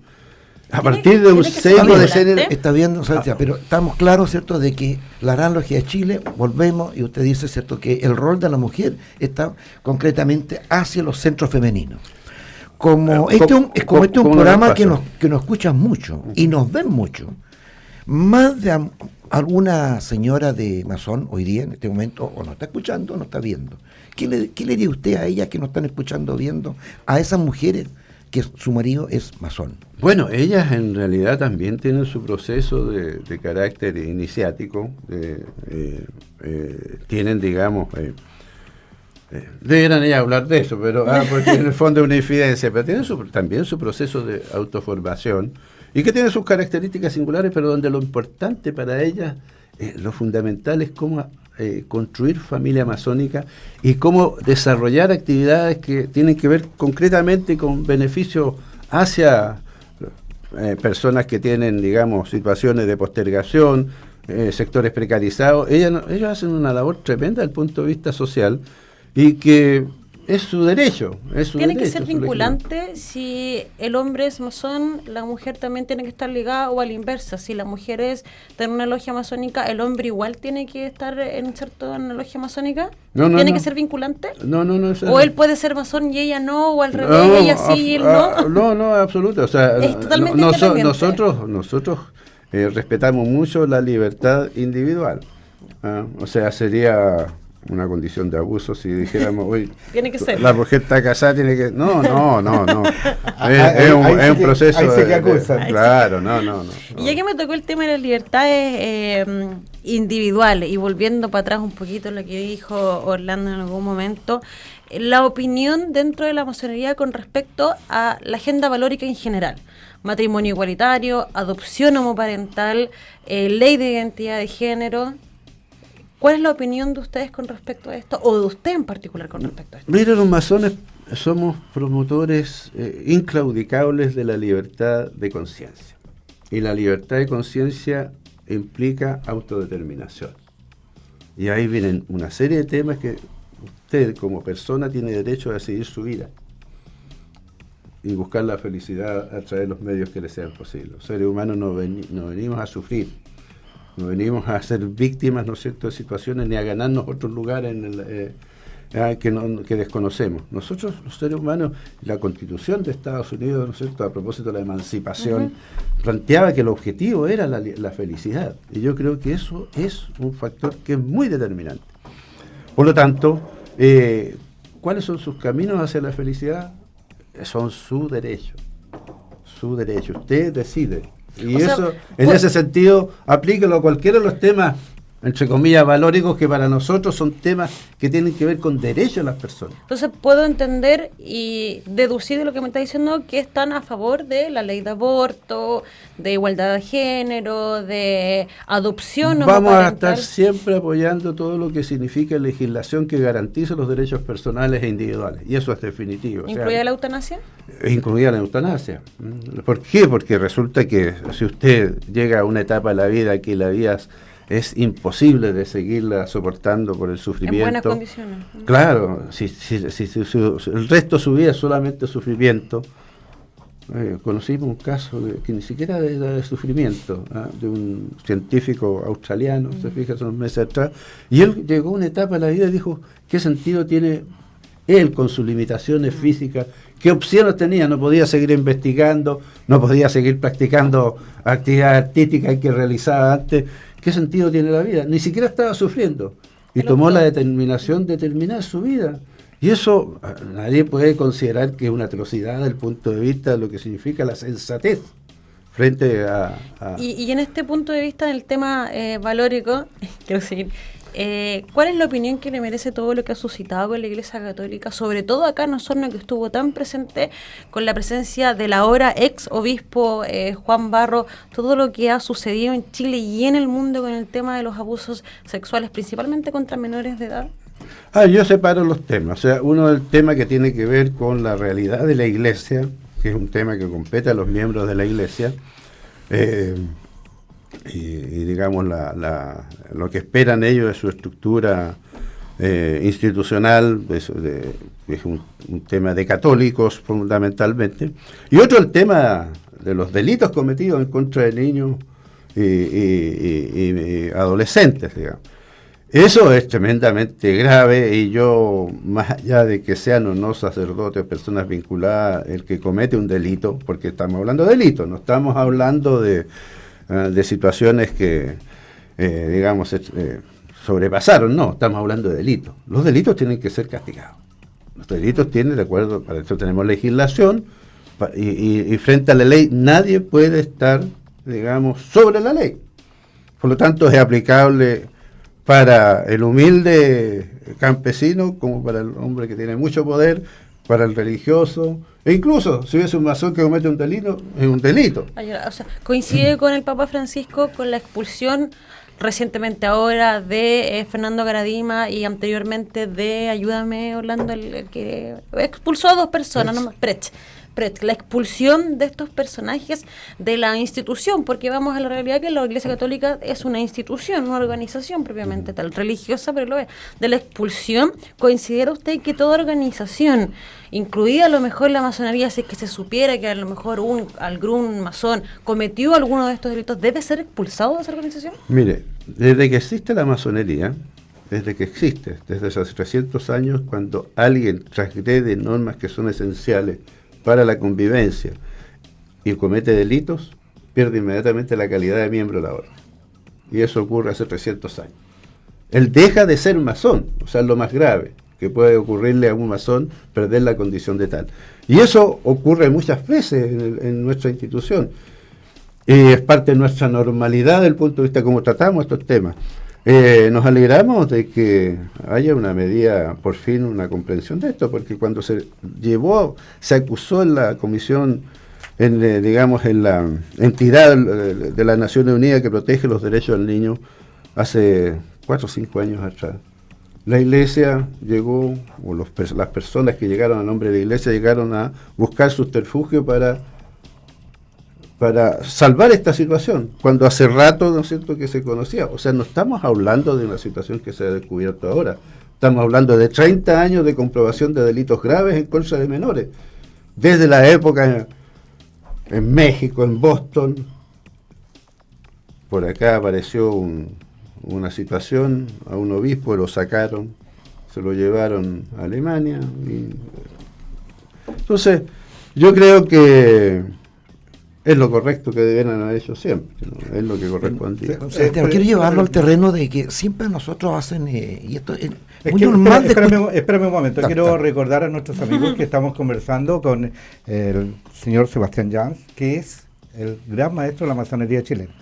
A partir de un sesgo de género... Está bien, o sea, pero estamos claros, ¿cierto?, de que la Gran Logia de Chile, volvemos, y usted dice, ¿cierto?, que el rol de la mujer está concretamente hacia los centros femeninos. Como este es un programa que nos escuchan mucho y nos ven mucho, más de alguna señora de masón hoy día, en este momento, o nos está escuchando o nos está viendo. ¿Qué le diría usted a ellas que nos están escuchando o viendo, a esas mujeres que su marido es masón? Bueno, ellas en realidad también tienen su proceso de carácter iniciático, tienen, digamos... deberían ellas hablar de eso, pero porque en el fondo es una infidencia, pero tienen también su proceso de autoformación y que tiene sus características singulares, pero donde lo importante para ellas, lo fundamental es cómo construir familia masónica y cómo desarrollar actividades que tienen que ver concretamente con beneficios hacia personas que tienen, digamos, situaciones de postergación, sectores precarizados. Ellos hacen una labor tremenda desde el punto de vista social, y que es su derecho. Tiene que ser vinculante. Si el hombre es masón, la mujer también tiene que estar ligada, o a la inversa. Si la mujer está en una logia masónica, ¿el hombre igual tiene que estar inserto en una logia masónica? ¿Tiene que ser vinculante? No. ¿O él puede ser masón y ella no? ¿O al revés, ella sí y él no? No, absoluto. O sea, es totalmente independiente. Nosotros respetamos mucho la libertad individual. O sea, sería una condición de abuso si dijéramos, hoy tiene que ser. La mujer está casada, tiene que... No. Es un proceso... Ahí se acusa. Claro, no. Y ya que me tocó el tema de las libertades individuales, y volviendo para atrás un poquito lo que dijo Orlando en algún momento, la opinión dentro de la masonería con respecto a la agenda valórica en general: matrimonio igualitario, adopción homoparental, ley de identidad de género. ¿Cuál es la opinión de ustedes con respecto a esto, o de usted en particular con respecto a esto? Mira, los masones somos promotores inclaudicables de la libertad de conciencia. Y la libertad de conciencia implica autodeterminación. Y ahí vienen una serie de temas que usted como persona tiene derecho a decidir su vida y buscar la felicidad a través de los medios que le sean posibles. Los seres humanos no venimos a sufrir, no venimos a ser víctimas, ¿no es cierto?, de situaciones, ni a ganarnos otros lugares que desconocemos. Nosotros, los seres humanos, la Constitución de Estados Unidos, ¿no es cierto?, a propósito de la emancipación, planteaba que el objetivo era la felicidad. Y yo creo que eso es un factor que es muy determinante. Por lo tanto, ¿cuáles son sus caminos hacia la felicidad? Son su derecho. Su derecho. Usted decide. Y eso, en ese sentido, aplíquelo a cualquiera de los temas, entre comillas, valóricos, que para nosotros son temas que tienen que ver con derechos de las personas. Entonces puedo entender y deducir de lo que me está diciendo que están a favor de la ley de aborto, de igualdad de género, de adopción. Vamos a estar siempre apoyando todo lo que significa legislación que garantice los derechos personales e individuales, y eso es definitivo. ¿Incluida la eutanasia? Incluida la eutanasia. ¿Por qué? Porque resulta que si usted llega a una etapa de la vida que la vida es imposible de seguirla soportando por el sufrimiento. En buenas condiciones. Claro, si el resto de su vida es solamente sufrimiento. Conocimos un caso que ni siquiera era de sufrimiento, de un científico australiano, se fija, hace unos meses atrás, y él llegó a una etapa de la vida y dijo, ¿qué sentido tiene él con sus limitaciones físicas? ¿Qué opciones tenía? No podía seguir investigando, no podía seguir practicando actividades artísticas que realizaba antes. ¿Qué sentido tiene la vida? Ni siquiera estaba sufriendo. Y tomó la determinación de terminar su vida. Y eso nadie puede considerar que es una atrocidad desde el punto de vista de lo que significa la sensatez frente a... Y en este punto de vista del tema valórico, quiero seguir, ¿cuál es la opinión que le merece todo lo que ha suscitado con la Iglesia Católica, sobre todo acá en Osorno, que estuvo tan presente con la presencia del ahora ex obispo Juan Barro, todo lo que ha sucedido en Chile y en el mundo con el tema de los abusos sexuales, principalmente contra menores de edad? Yo separo los temas. O sea, uno es el tema que tiene que ver con la realidad de la Iglesia, que es un tema que compete a los miembros de la Iglesia, y digamos lo que esperan ellos de su estructura institucional, es un tema de católicos fundamentalmente, y otro el tema de los delitos cometidos en contra de niños y adolescentes, digamos. Eso es tremendamente grave, y yo, más allá de que sean o no sacerdotes, personas vinculadas, el que comete un delito, porque estamos hablando de delitos, no estamos hablando de situaciones que, digamos, sobrepasaron, no, estamos hablando de delitos. Los delitos tienen que ser castigados. Los delitos tienen, de acuerdo, para eso tenemos legislación, y frente a la ley nadie puede estar, digamos, sobre la ley. Por lo tanto, es aplicable para el humilde campesino como para el hombre que tiene mucho poder, para el religioso, e incluso si hubiese un masón que comete un delito, es un delito. O sea, coincide con el Papa Francisco con la expulsión recientemente ahora de Fernando Garadima y anteriormente de, ayúdame Orlando, el que expulsó a 2 personas, la expulsión de estos personajes de la institución, porque vamos a la realidad que la Iglesia Católica es una institución, una organización propiamente tal, religiosa, pero lo es. De la expulsión, ¿considera usted que toda organización, incluida a lo mejor la masonería, si es que se supiera que a lo mejor algún masón cometió alguno de estos delitos, debe ser expulsado de esa organización? Mire, desde que existe la masonería, desde hace 300 años, cuando alguien transgrede normas que son esenciales para la convivencia y comete delitos, pierde inmediatamente la calidad de miembro de la orden. Y eso ocurre hace 300 años. Él deja de ser masón, o sea, lo más grave que puede ocurrirle a un masón, perder la condición de tal. Y eso ocurre muchas veces en nuestra institución. Es parte de nuestra normalidad desde el punto de vista de cómo tratamos estos temas. Nos alegramos de que haya una medida, por fin, una comprensión de esto, porque cuando se acusó en la comisión, digamos, en la entidad de las Naciones Unidas que protege los derechos del niño, hace 4 o 5 años atrás, la Iglesia llegó, o las personas que llegaron a nombre de la Iglesia llegaron a buscar subterfugio para para salvar esta situación, cuando hace rato, ¿no es cierto?, que se conocía. O sea, no estamos hablando de una situación que se ha descubierto ahora. Estamos hablando de 30 años de comprobación de delitos graves en contra de menores. Desde la época en México, en Boston, por acá apareció una situación, a un obispo lo sacaron, se lo llevaron a Alemania. Entonces, yo creo que es lo correcto que deben haber hecho siempre, ¿no? Es lo que correspondía. Quiero llevarlo al terreno de que siempre nosotros hacen, y esto es muy que, normal. Espérame un momento, quiero recordar a nuestros amigos que estamos conversando con el señor Sebastián Jans, que es el gran maestro de la masonería chilena.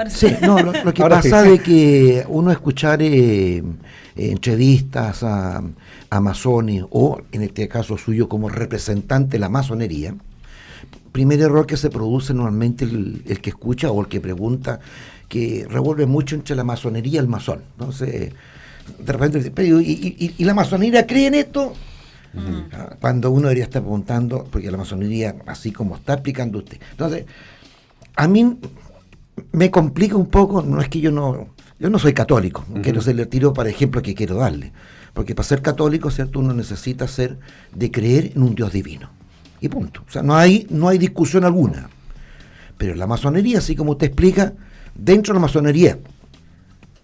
Sí, no, lo que pasa de que uno escuchar entrevistas a masones, o en este caso suyo como representante de la masonería, primer error que se produce normalmente el que escucha o el que pregunta, que revuelve mucho entre la masonería y el masón. Entonces, de repente dice, ¿y la masonería cree en esto? Cuando uno debería estar preguntando, porque la masonería, así como está explicando usted. Entonces, a mí me complica un poco, no es que yo no soy católico, quiero ser el tiro para ejemplo que quiero darle, porque para ser católico, ¿cierto?, uno necesita de creer en un Dios divino. Y punto. O sea, no hay discusión alguna. Pero la masonería, así como usted explica, dentro de la masonería,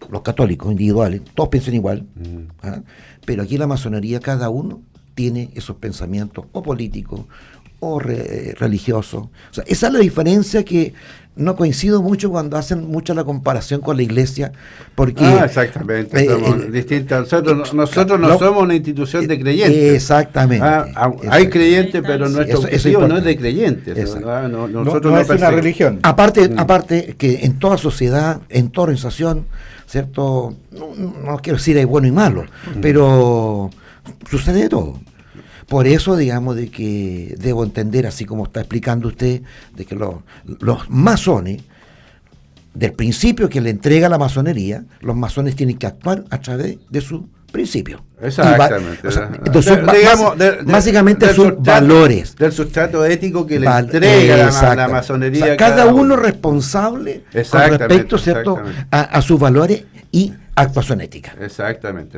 los católicos individuales, todos piensan igual, pero aquí en la masonería cada uno tiene esos pensamientos o políticos o religiosos. O sea, esa es la diferencia que no coincido mucho cuando hacen mucho la comparación con la iglesia, porque... exactamente, somos distintos. Nosotros no somos una institución de creyentes. Exactamente. Hay creyentes, pero nuestro objetivo no es de creyentes. Nosotros no es una religión. Aparte que en toda sociedad, en toda organización, ¿cierto? No quiero decir hay bueno y malo, pero sucede de todo. Por eso, digamos, de que debo entender, así como está explicando usted, de que los masones, del principio que le entrega la masonería, los masones tienen que actuar a través de su principio. Exactamente. Básicamente sus valores. Del sustrato ético que le entrega la masonería. O sea, cada uno responsable con respecto, ¿cierto?, a sus valores y actuación ética. Exactamente.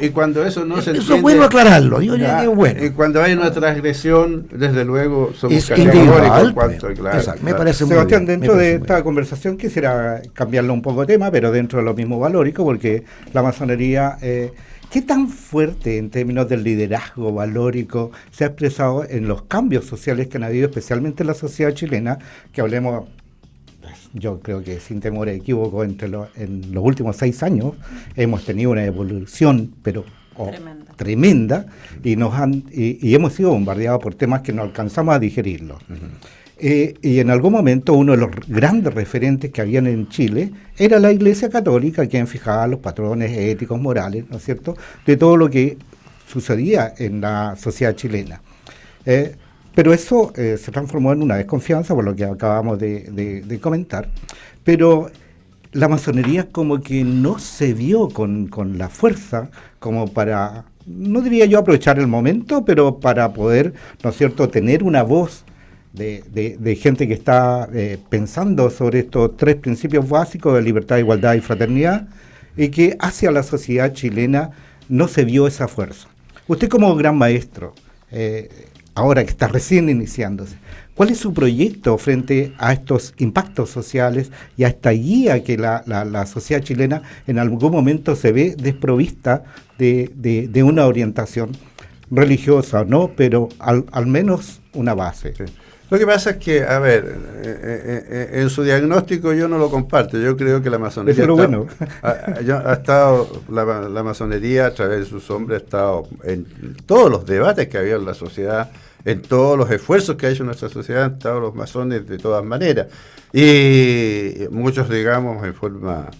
Y cuando eso no se entiende... Eso es bueno aclararlo, yo diría que es bueno. Y cuando hay una transgresión, desde luego somos categóricos. Me parece muy Sebastián, dentro de esta conversación quisiera cambiarlo un poco de tema, pero dentro de lo mismo valórico, porque la masonería... ¿Qué tan fuerte en términos del liderazgo valórico se ha expresado en los cambios sociales que han habido, especialmente en la sociedad chilena, que hablemos... Yo creo que sin temor a equívoco, en los últimos 6 años hemos tenido una evolución, pero tremenda, y hemos sido bombardeados por temas que no alcanzamos a digerirlos. Y en algún momento uno de los grandes referentes que habían en Chile era la Iglesia Católica, quien fijaba los patrones éticos, morales, ¿no es cierto?, de todo lo que sucedía en la sociedad chilena. Pero eso se transformó en una desconfianza, por lo que acabamos de comentar. Pero la masonería como que no se vio con la fuerza como para, no diría yo aprovechar el momento, pero para poder, ¿no es cierto?, tener una voz de gente que está pensando sobre estos 3 principios básicos de libertad, igualdad y fraternidad, y que hacia la sociedad chilena no se vio esa fuerza. Usted como gran maestro, ahora que está recién iniciándose, ¿cuál es su proyecto frente a estos impactos sociales y a esta guía que la sociedad chilena en algún momento se ve desprovista de una orientación religiosa o no, pero al menos una base? Sí. Lo que pasa es que, a ver, en su diagnóstico yo no lo comparto. Yo creo que la masonería ha estado, la masonería a través de sus hombres ha estado en todos los debates que había en la sociedad, en todos los esfuerzos que ha hecho nuestra sociedad, han estado los masones de todas maneras. Y muchos, digamos, en forma...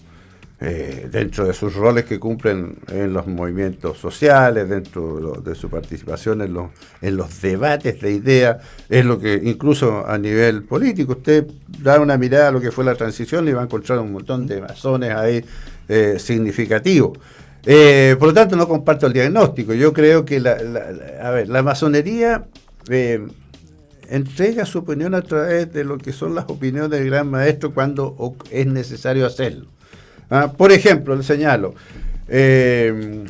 dentro de sus roles que cumplen en los movimientos sociales, dentro de su participación en los debates de ideas, es lo que incluso a nivel político, usted da una mirada a lo que fue la transición y va a encontrar un montón de masones ahí significativos. Por lo tanto, no comparto el diagnóstico. Yo creo que la masonería entrega su opinión a través de lo que son las opiniones del gran maestro cuando es necesario hacerlo. Por ejemplo, le señalo, en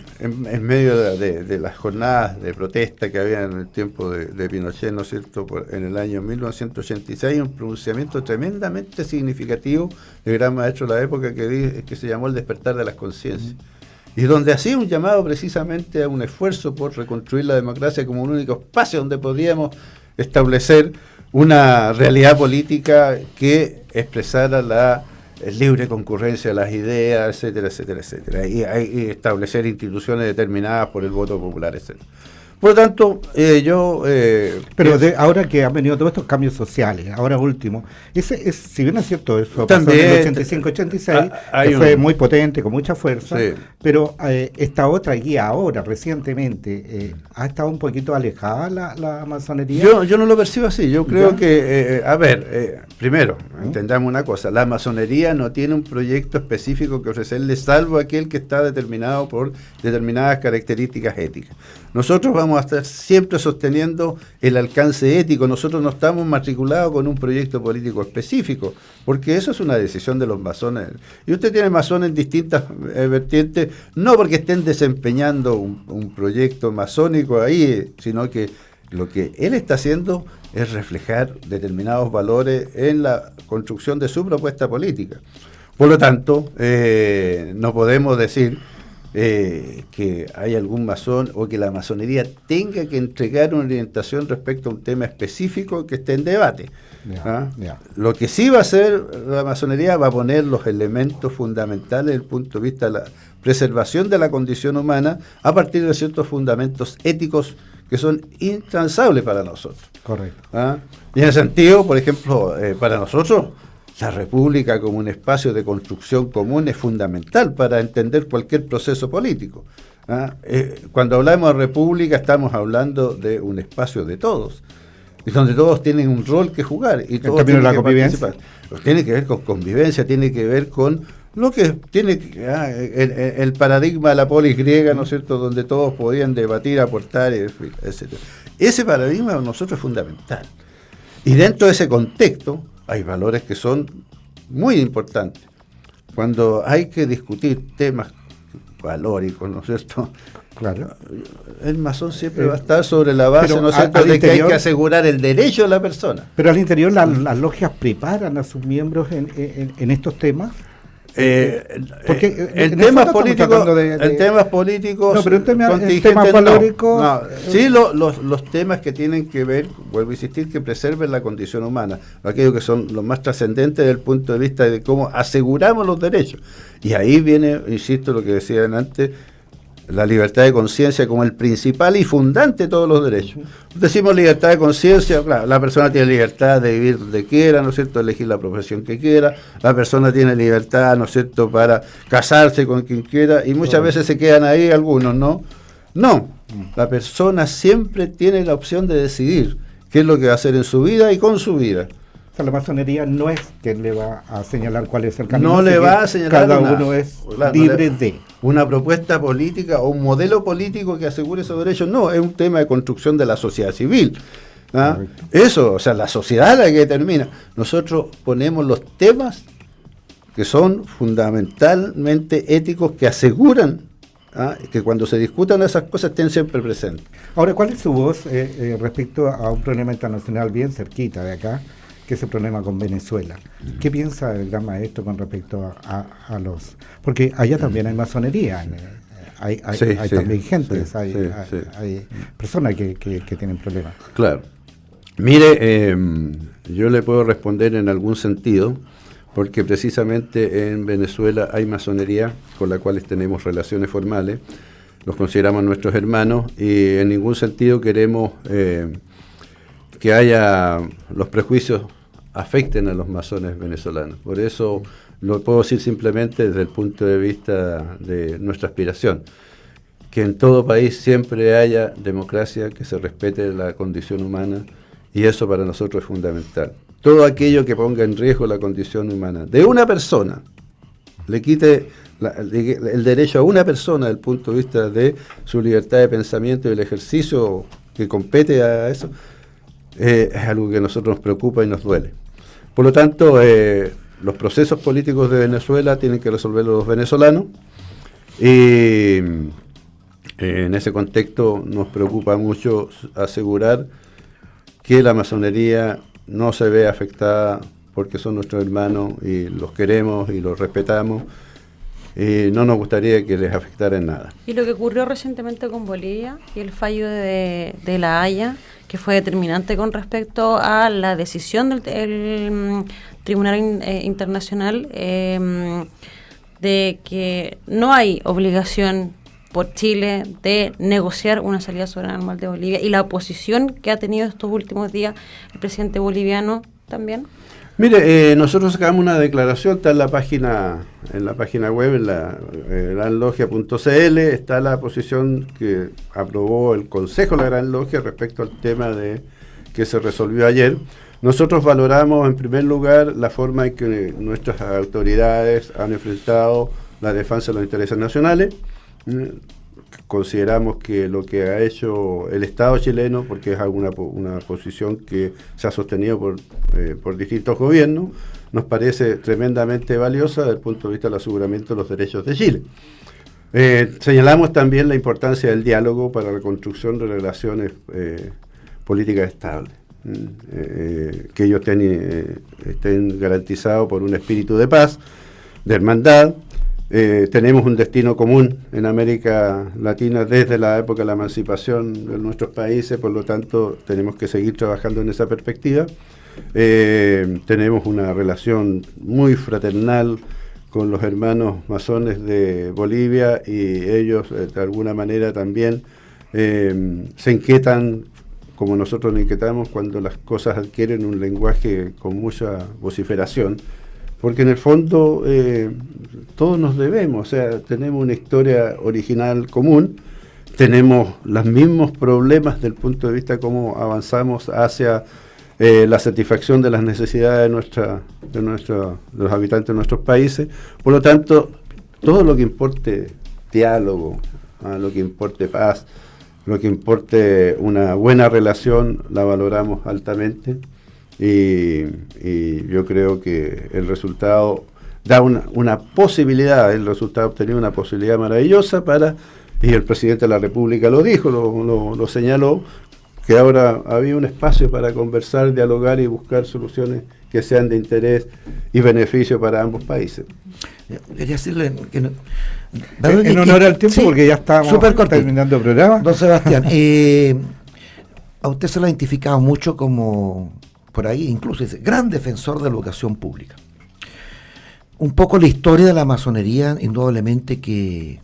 medio de las jornadas de protesta que había en el tiempo de Pinochet, ¿no es cierto?, en el año 1986, un pronunciamiento tremendamente significativo del gran maestro de la época que se llamó El despertar de las conciencias, y donde hacía un llamado precisamente a un esfuerzo por reconstruir la democracia como un único espacio donde podíamos establecer una realidad política que expresara la libre concurrencia de las ideas, etcétera, etcétera, etcétera, y establecer instituciones determinadas por el voto popular, etcétera. Por lo tanto, Pero ahora que han venido todos estos cambios sociales, ahora último, si bien es cierto, eso también, pasó en el 85-86, que fue muy potente, con mucha fuerza, sí, pero esta otra guía ahora, recientemente, ¿ha estado un poquito alejada la masonería? Yo no lo percibo así, yo creo que, primero, entendamos una cosa, la masonería no tiene un proyecto específico que ofrecerle, salvo aquel que está determinado por determinadas características éticas. Nosotros vamos a estar siempre sosteniendo el alcance ético. Nosotros no estamos matriculados con un proyecto político específico, porque eso es una decisión de los masones. Y usted tiene masones en distintas vertientes, no porque estén desempeñando un proyecto masónico ahí, sino que lo que él está haciendo es reflejar determinados valores en la construcción de su propuesta política. Por lo tanto, no podemos decir que hay algún masón o que la masonería tenga que entregar una orientación respecto a un tema específico que esté en debate. Lo que sí va a hacer la masonería va a poner los elementos fundamentales desde el punto de vista de la preservación de la condición humana a partir de ciertos fundamentos éticos que son intransables para nosotros. Correcto. Y en ese sentido, por ejemplo, para nosotros, la república como un espacio de construcción común es fundamental para entender cualquier proceso político. Cuando hablamos de república estamos hablando de un espacio de todos, y donde todos tienen un rol que jugar y todos tienen que participar. Tiene que ver con convivencia, tiene que ver con lo que tiene el paradigma de la polis griega, ¿no es cierto?, donde todos podían debatir, aportar, etcétera. Ese paradigma para nosotros es fundamental. Y dentro de ese contexto hay valores que son muy importantes. Cuando hay que discutir temas valóricos, ¿no es cierto? Claro. El masón siempre va a estar sobre la base, ¿no es cierto?, de que hay que asegurar el derecho de la persona. Pero al interior las logias preparan a sus miembros en estos temas. Porque en temas políticos, no, pero en temas valóricos, sí, los temas que tienen que ver, vuelvo a insistir, que preserven la condición humana, aquellos que son los más trascendentes desde el punto de vista de cómo aseguramos los derechos. Y ahí viene, insisto, lo que decían antes, la libertad de conciencia como el principal y fundante de todos los derechos. Decimos libertad de conciencia, claro, la persona tiene libertad de vivir donde quiera, ¿no es cierto?, elegir la profesión que quiera, la persona tiene libertad, ¿no es cierto?, para casarse con quien quiera, y muchas veces se quedan ahí algunos, ¿no? No, la persona siempre tiene la opción de decidir qué es lo que va a hacer en su vida y con su vida. O sea, la masonería no es quien le va a señalar cuál es el camino. No le va a señalar cada uno es libre de una propuesta política o un modelo político que asegure esos derechos. No, es un tema de construcción de la sociedad civil. Eso, o sea, la sociedad es la que determina. Nosotros ponemos los temas que son fundamentalmente éticos, que aseguran que cuando se discutan esas cosas estén siempre presentes. Ahora, ¿cuál es su voz respecto a un problema internacional bien cerquita de acá, que es el problema con Venezuela? ¿Qué piensa el gran maestro con respecto a los...? Porque allá también hay masonería, hay también gentes, hay personas que tienen problemas. Claro. Mire, yo le puedo responder en algún sentido, porque precisamente en Venezuela hay masonería con la cual tenemos relaciones formales, los consideramos nuestros hermanos, y en ningún sentido queremos que haya los prejuicios afecten a los masones venezolanos. Por eso lo puedo decir simplemente desde el punto de vista de nuestra aspiración, que en todo país siempre haya democracia, que se respete la condición humana, y eso para nosotros es fundamental. Todo aquello que ponga en riesgo la condición humana de una persona, le quite el derecho a una persona desde el punto de vista de su libertad de pensamiento y el ejercicio que compete a eso, es algo que a nosotros nos preocupa y nos duele. Por lo tanto, los procesos políticos de Venezuela tienen que resolverlos los venezolanos, y en ese contexto nos preocupa mucho asegurar que la masonería no se vea afectada, porque son nuestros hermanos y los queremos y los respetamos, y no nos gustaría que les afectara en nada. Y lo que ocurrió recientemente con Bolivia y el fallo de La Haya, que fue determinante con respecto a la decisión del Tribunal Internacional de que no hay obligación por Chile de negociar una salida soberana al mar de Bolivia, y la oposición que ha tenido estos últimos días el presidente boliviano también. Mire, nosotros sacamos una declaración, está en la página web, en la granlogia.cl, está la posición que aprobó el Consejo de la Gran Logia respecto al tema de que se resolvió ayer. Nosotros valoramos en primer lugar la forma en que nuestras autoridades han enfrentado la defensa de los intereses nacionales. Consideramos que lo que ha hecho el Estado chileno, porque es una posición que se ha sostenido por distintos gobiernos, nos parece tremendamente valiosa desde el punto de vista del aseguramiento de los derechos de Chile. Señalamos también la importancia del diálogo para la construcción de relaciones políticas estables, que ellos estén garantizados por un espíritu de paz, de hermandad. Tenemos un destino común en América Latina desde la época de la emancipación de nuestros países, por lo tanto tenemos que seguir trabajando en esa perspectiva. Tenemos una relación muy fraternal con los hermanos masones de Bolivia, y ellos de alguna manera también se inquietan como nosotros nos inquietamos cuando las cosas adquieren un lenguaje con mucha vociferación, porque en el fondo todos nos debemos, o sea, tenemos una historia original común, tenemos los mismos problemas desde el punto de vista de cómo avanzamos hacia la satisfacción de las necesidades de los habitantes de nuestros países. Por lo tanto, todo lo que importe diálogo, lo que importe paz, lo que importe una buena relación, la valoramos altamente, y yo creo que el resultado da una posibilidad, el resultado obtenido una posibilidad maravillosa y el presidente de la República lo dijo, lo señaló, que ahora había un espacio para conversar, dialogar y buscar soluciones que sean de interés y beneficio para ambos países. Quería decirle que en honor al tiempo, sí, porque ya estamos terminando el programa. Don Sebastián, a usted se lo ha identificado mucho como, por ahí incluso dice, gran defensor de la educación pública. Un poco la historia de la masonería, indudablemente que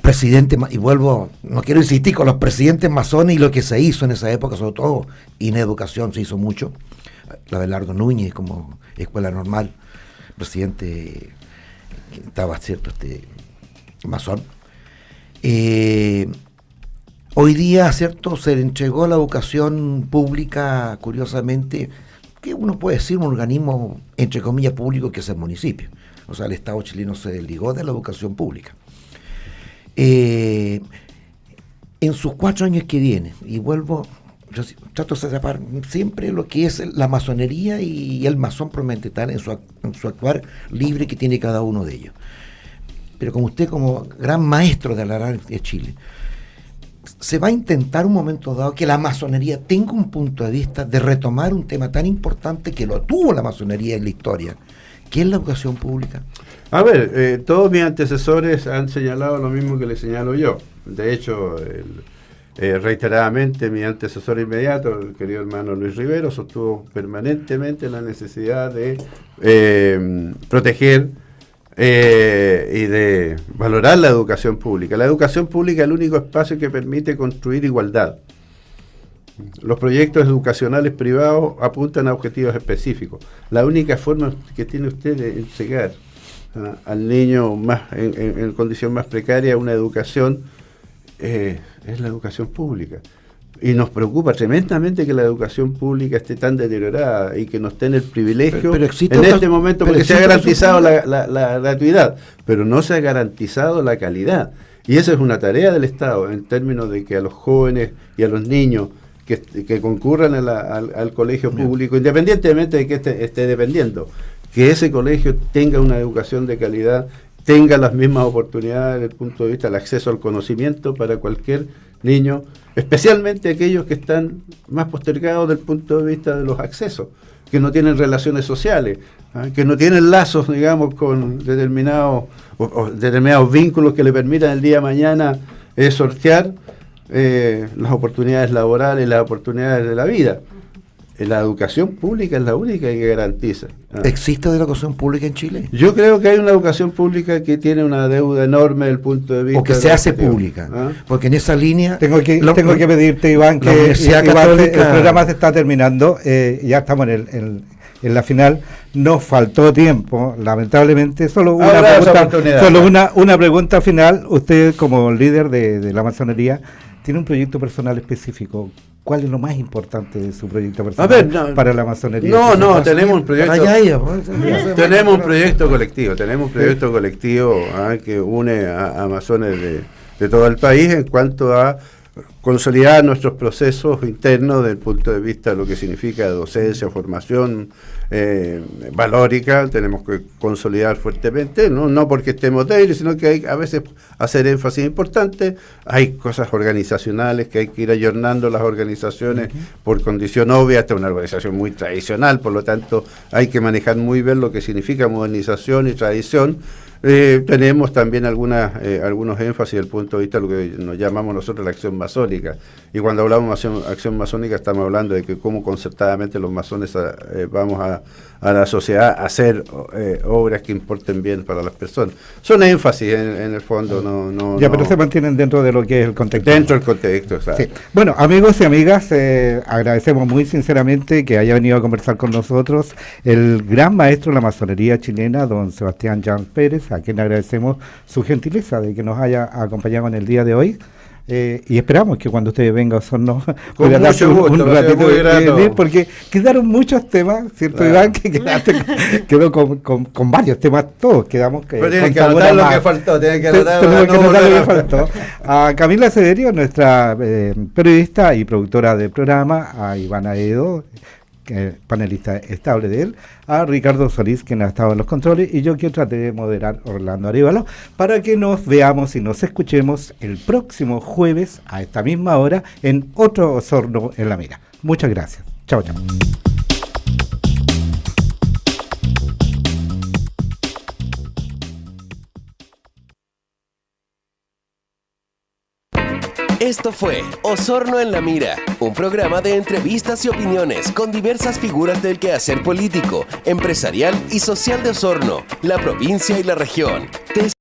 presidente, y vuelvo, no quiero insistir con los presidentes masones y lo que se hizo en esa época, sobre todo, y en educación se hizo mucho. La Abelardo Núñez como escuela normal, presidente que estaba, cierto, masón. Hoy día, cierto, se le entregó la educación pública, curiosamente, que uno puede decir un organismo, entre comillas, público, que es el municipio. O sea, el Estado chileno se desligó de la educación pública. En sus 4 años que vienen, y vuelvo, yo trato de separar siempre lo que es la masonería y el masón propiamente tal, en su actuar libre que tiene cada uno de ellos. Pero como usted, como gran maestro de la área de Chile, se va a intentar un momento dado que la masonería tenga un punto de vista de retomar un tema tan importante que lo tuvo la masonería en la historia, que es la educación pública. A ver, todos mis antecesores han señalado lo mismo que le señalo yo. De hecho, reiteradamente mi antecesor inmediato, el querido hermano Luis Rivero, sostuvo permanentemente la necesidad de proteger y de valorar la educación pública. La educación pública es el único espacio que permite construir igualdad. Los proyectos educacionales privados apuntan a objetivos específicos. La única forma que tiene usted de llegar al niño más en condición más precaria una educación es la educación pública. Y nos preocupa tremendamente que la educación pública esté tan deteriorada y que no esté en el privilegio en este momento, porque se ha garantizado la gratuidad, pero no se ha garantizado la calidad. Y esa es una tarea del Estado en términos de que a los jóvenes y a los niños que concurran al colegio público, independientemente de que esté dependiendo, que ese colegio tenga una educación de calidad, tenga las mismas oportunidades desde el punto de vista del acceso al conocimiento para cualquier niño, especialmente aquellos que están más postergados desde el punto de vista de los accesos, que no tienen relaciones sociales, que no tienen lazos, digamos, con determinados vínculos que le permitan el día de mañana sortear las oportunidades laborales, las oportunidades de la vida. La educación pública es la única que garantiza. ¿Existe la educación pública en Chile? Yo creo que hay una educación pública que tiene una deuda enorme desde el punto de vista... O que se hace pública. Porque en esa línea... Tengo que pedirte, Iván, que Iván, el programa se está terminando. Ya estamos en la final. Nos faltó tiempo, lamentablemente. Solo una pregunta final. Usted, como líder de la masonería, tiene un proyecto personal específico. ¿Cuál es lo más importante de su proyecto personal para la masonería? Tenemos un proyecto. Tenemos un proyecto colectivo, que une a masones de todo el país en cuanto a consolidar nuestros procesos internos desde el punto de vista de lo que significa docencia, formación valórica. Tenemos que consolidar fuertemente, no porque estemos débiles, sino que hay a veces hacer énfasis importante. Hay cosas organizacionales que hay que ir ayornando las organizaciones por condición obvia. Esta es una organización muy tradicional, por lo tanto hay que manejar muy bien lo que significa modernización y tradición. Tenemos también algunos énfasis desde el punto de vista de lo que nos llamamos nosotros la acción masónica, y cuando hablamos de acción masónica estamos hablando de que cómo concertadamente los masones vamos a la sociedad a hacer obras que importen bien para las personas. Son énfasis en el fondo, pero se mantienen dentro de lo que es el contexto. Dentro del contexto, claro. Sí. Bueno, amigos y amigas, agradecemos muy sinceramente que haya venido a conversar con nosotros el gran maestro de la masonería chilena, don Sebastián Jan Pérez, a quien agradecemos su gentileza de que nos haya acompañado en el día de hoy. Y esperamos que cuando usted venga a Osorno pueda darse un ratito porque quedaron muchos temas, ¿cierto, Iván? Que quedó con varios temas, todos quedamos pero tienen que anotar lo que faltó, lo que faltó. A Camila Severio, nuestra periodista y productora del programa, a Iván Aedo, panelista estable de él, a Ricardo Solís, quien ha estado en los controles, y yo que traté de moderar, Orlando Arévalo, para que nos veamos y nos escuchemos el próximo jueves a esta misma hora en otro Osorno en la Mira. Muchas gracias. Chao, chao. Esto fue Osorno en la Mira, un programa de entrevistas y opiniones con diversas figuras del quehacer político, empresarial y social de Osorno, la provincia y la región.